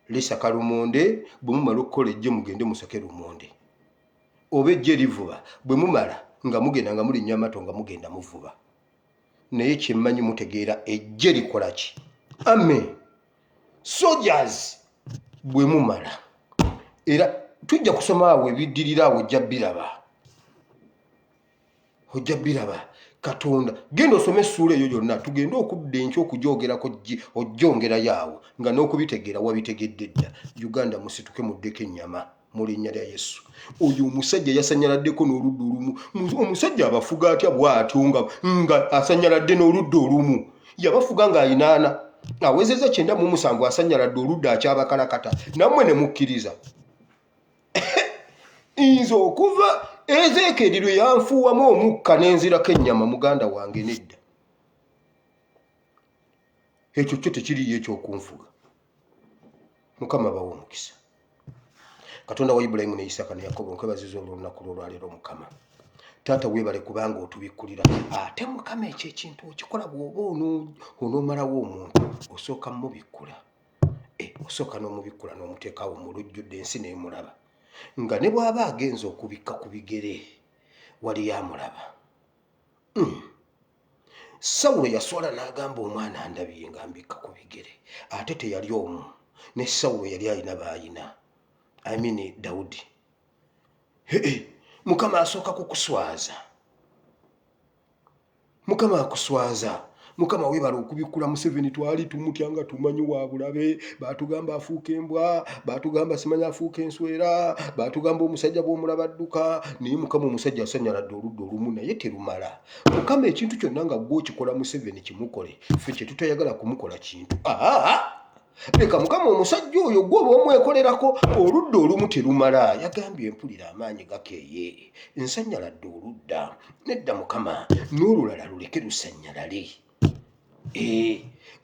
Speaker 1: lisaka lumonde, bwe mumala okukola ejje mugende musake lumonde, oba ejje livuba bwe mumala nga mugenda nga muli nyamato nga mugenda muvuba. Naye kyemmanyi mutegeera ejje likola ki? Amen. Soldiers bwe mumala, era tujja kusoma awo ebiddirira awo ojja biraba. Katonda genda osome essuula eyo yonna, tugende okudda enkya okujoogerako ojjongerayo awo nga n'okubitegeera wabitegedde dda. Uganda musituke muddeko ennyama mu linnya lya Yesu. Oyo omusajja yasanyaladdeko n'oludda olumu. Omusajja abafuga atya bw'atyo nga asanyaladde n'oludda olumu? Yabafuga ng'ayinaana, awezeza 97 asanyaladde oludda akyabakalakata, nammwe ne mukkiriza. Nze okuva Ezeekeri lwe yanfuuwamu omukka n'enzirako ennyama, muganda wange nedda. Ekyo kyo tekiriyo ekyokunfuga. Mukama bawa omukisa. Katonda wa Ibulayimu ne Isaaka ne Yakobo, nkwebaziza olw'olunaku lw'olwaleero Mukama. Taata weebale kubanga otubikkulira. Ate Mukama ekyo ekintu okikola bw'oba onoomalawo omuntu osooka mubikkula. Osooka n'omubikkula n'omuteekawo mu lujjudde ensi n'emulaba. Nga ne bw'aba agenza okubikka ku bigere wali yamulaba. Sawulo yaswala n'agamba omwana andabye nga mbikka ku bigere. Ate teyali omu, ne Sawulo yali alina baayina. Dawudi. Mukama asooka kukuswaza. Mukama akuswaza. Mukama weebala okubikkula. Museveni twali tumutya nga tumanyi wa bulabe, baatugamba afuuka embwa, baatugamba simanyi afuuka enswera, baatugamba omusajja bw'omulaba adduka. Naye Mukama omusajja asanyaladde oludda olumu naye terumala. Mukama ekintu kyonna nga gwe okikola Museveni kimukole, ffe kye tutayagala kumukola kintu. Leka Mukama omusajja oyo gwe oba omwekolerako oludda olumu terumala. Yagambye empulira amaanyi gakeeye, nsanyaladde oludda. Nedda Mukama, n'olulala luleke lusanyalale.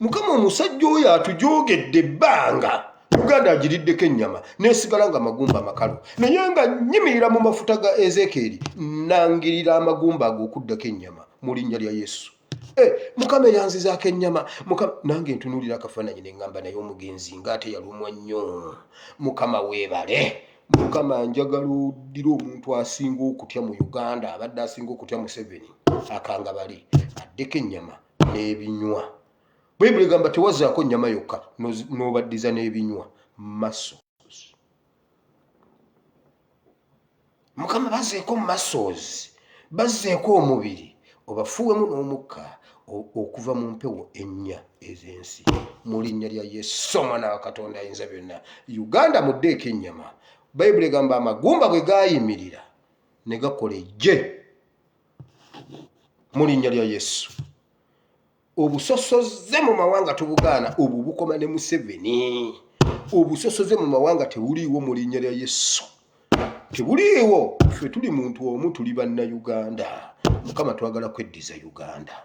Speaker 1: Mukama omusajja oyo atujoogedde ebbanga, Uganda agiriddeko ennyama n'esigala nga magumba makalu. Naye nga nyimirira mu mafuta ga Ezeekeri nangirira amagumba ago okuddako ennyama mu linnya lya Yesu. Mukama yanzizaako ennyama. Mukama nange ntunuulira akafaananyi ne ŋŋamba naye omugenzi ng'ate yalumwa nnyo. Mukama weebale. Mukama njagala oddira omuntu asinga okutya mu Uganda, abadde asinga okutya Museveni, akangabale addeko ennyama n'ebinywa. Bayibuli egamba tewazaako nnyama yokka n'obaddiza n'ebinywa. Muscles. Mukama bazeeko muscles, bazzeeko omubiri, obafuuwemu n'omukka okuva mu mpewo ennya ez'ensi mu linnya lya Yesu Omwana wa Katonda Ayinza Byonna. Uganda muddeeko ennyama. Bayibuli egamba amagumba bwe gaayimirira ne gakola ejje mu linnya lya Yesu. Obusosoze mu mawanga tubugaana, obwo bukoma ne Museveni. Obusosoze mu mawanga tebuliiwo mu linnya lya Yesu. Tebuliiwo. Ffe tuli muntu omu, tuli bannayuganda. Mukama twagala kweddiza Uganda.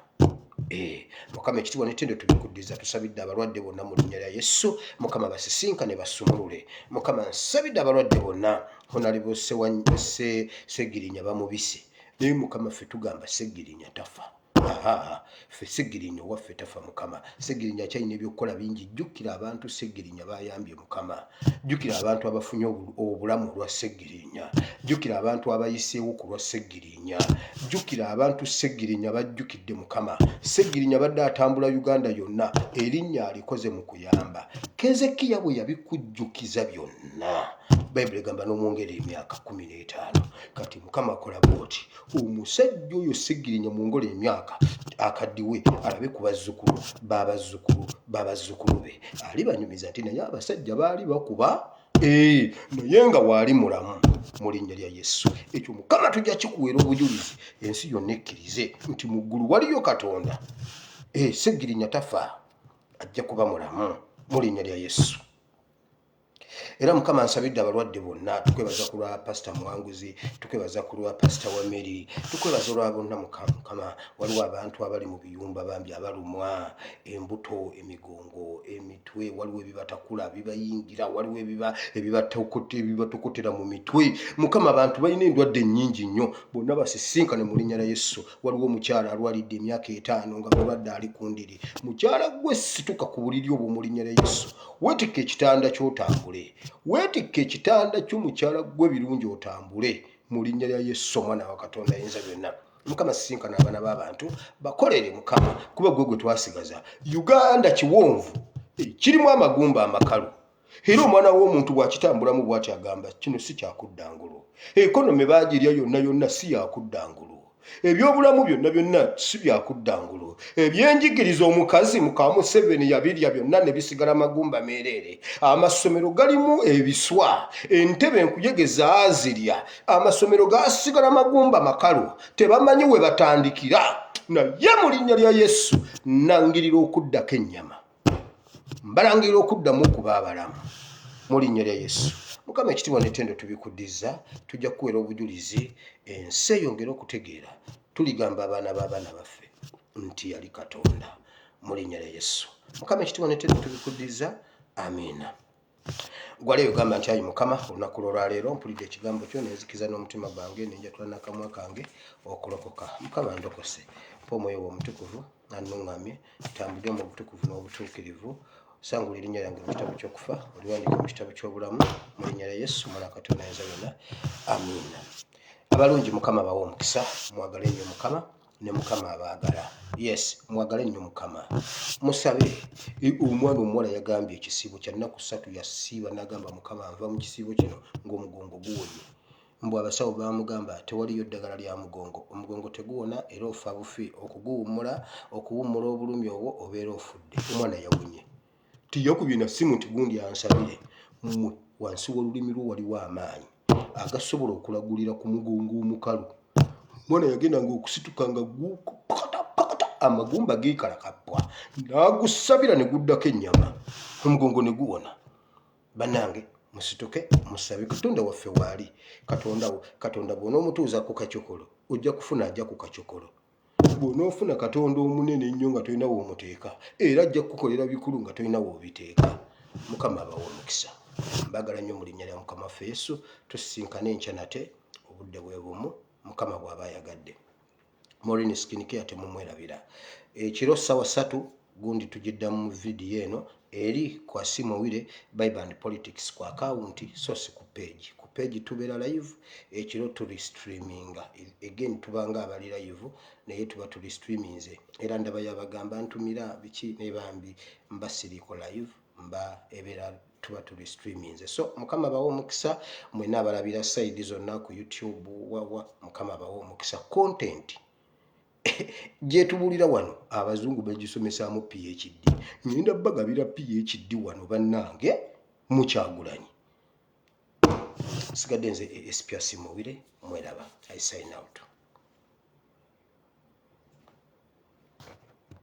Speaker 1: Mukama ekitiibwa n'ettendo tubikuddiza. Tusabidde abalwadde bonna mu linnya lya Yesu. Mukama basisinkane basumulule. Mukama nsabidde abalwadde bonna. Honalibo Segirinya bamubise. Naye Mukama ffe tugamba Segirinya tafa. Ffe Segirinya owaffe tafa Mukama. Segirinya akyalina ebyokukola bingi. Jjukira abantu Segirinya bayambye Mukama. Jjukira abantu abafunye obulamu olwa Segirinya. Jjukira abantu abayiseewo ku lwa Segirinya. Jjukira abantu Segirinya bajjukidde Mukama. Segirinya badde atambula Uganda yonna, erinnya alikoze mu kuyamba. Keezekiya bwe yabikujjukiza byonna, Bayibuli egamba n'omwongera emyaka 15. Kati Mukama akola bw'oti. Omusajja oyo Segirinya mwongole emyaka akaddiwe alabe ku bazzukulu b'abazzukulu be. Alibanyumiza nti naye abasajja baali bakuba, naye nga waali mulamu mu linnya lya Yesu. Ekyo Mukama tujja kikuweera obujulizi, ensi yonna ekkirize nti mu ggulu waliyo Katonda. Segirinya tafa, ajja kuba mulamu mu linnya lya Yesu. era mukama ansabidde abalwadde bonna. Tukwebaza ku lwa pasita Muwanguzi, tukwebaza ku lwa pasita Wameri, tukwebaza olwa bonna mukama. Waliwo abantu abali mu biyumba bambi abalumwa embuto, emigongo, emitwe, waliwo ebibatakula bibayingira, waliwo ebibatokotera mu mitwe. Mukama abantu balina endwadde nnyingi nnyo, bonna basisinkane mu linnya lya Yesu. Waliwo omukyala alwalidde emyaka 5 nga mulwadde ali ku ndiri. Mukyala gwe situka ku buliri obwo mu linnya lya Yesu. Weetikka ekitanda ky'otambule, weetikka ekitanda ky'omukyala gwe birungi otambule mu linnya lya Yesu omwana wa Katonda ayinza byonna. Mukama sisinkana abaana b'abantu bakolere Mukama kuba gwe twasigaza. Uganda kiwonvu kirimu amagumba amakalu, era omwana w'omuntu bw'akitambulamu bw'ati agamba kino si kyakudda ngulu. Ekonomi baagirya yonna si yakudda ngulu. Ebyobulamu byonna si byakudda ngulu. Ebyenjigiriza omukazi muka Museveni yabirya byonna ne bisigala magumba meerere. Amasomero galimu ebiswa, entebe enkuyegeza azirya. Amasomero gasigala magumba makalu, tebamanyi we batandikira. Naye mu linnya lya Yesu nangirira okuddako ennyama, mbalangirira okuddamu okuba abalamu mu linnya lya Yesu. Mukama ekitiibwa n'ettendo tubikuddiza, tujja kukuweera obujulizi, ensi eyongera okutegeera tuligamba abaana b'abaana baffe nti yali Katonda mu linnya lya Yesu. Mukama ekitiibwa n'ettendo tubikuddiza, amiina. Gwaleyo gamba nti ayi Mukama olunaku lw'olwaleero mpulidde ekigambo kyo nenzikiza n'omutima gwange nenjatula n'akamwa kange okulokoka. Mukama ndokose, mpa omwoyo wo omutukuvu annuŋŋamye, tambudde mu butukuvu n'obutuukirivu. Sangula erinnya lyange mu kitabo ky'okufa, oliwandiika mu kitabo ky'obulamu mu linnya lya Yesu omwana wa Katonda ayinza byonna, amiina. Abalungi Mukama bawe omukisa, mwagale nnyo Mukama ne Mukama abaagala. Yes, mwagale nnyo Mukama. Musabe. Omwana omuwala yagambye ekisiibo kya nnaku 3 yasiiba n'agamba Mukama nva mu kisiibo kino ng'omugongo guwonye. Mbw abasawo bamugamba tewaliyo ddagala lya mugongo, omugongo teguwona era ofa bufi, okuguwummula obulumi obwo obeera ofudde. Omwana yawonye. Tiyakubye na simu nti gundi ansabire. Wansi w'olulimi lwo waliwo amaanyi agasobola okulagulira ku mugongo omukalu. Omwana yagendanga okusituka nga pakata amagumba geekalakappwa, n'agusabira ne guddako ennyama, omugongo ne guwona. Bannange musituke musabe Katonda waffe waali. Katonda bw'onoomutuuza ku kacyokolo ojja kufuna ajja ku kacyokolo. Bw'onoofuna Katonda omunene ennyo nga tolina w'omuteeka, era ajja kukukolera bikulu nga tolina w'obiteeka. Mukama abawe omukisa. Mbagala nnyo mu linnya lya Mukama waffe Yesu. Tusisinkane enkya nate obudde bwe bumu Mukama bw'aba ayagadde. Maureen Skin Care temumwerabira. Ekiro ssaawa 3 gundi tugiddamu mu vidiyo eno eri kwa Simowire Bible and Politics kwa akawunti so si ku page. Ku page tubeera live, ekiro tuli streaminga. Again tubanga abali live naye tuba tuli streaminze. Era ndaba yabagamba ntumira biki ne bambi mbasiriko live mba ebera tuba tuli streaminze. So Mukama bawo omukisa mwena abalabira side zonna ku YouTube wawa. Mukama bawo omukisa. Content gyetubulira wano abazungu bagisomesaamu PhD. Ngenda bagabira PhD wano bannange mukyagulanyi. Sigadde nze SP Simowire mweraba. I sign out.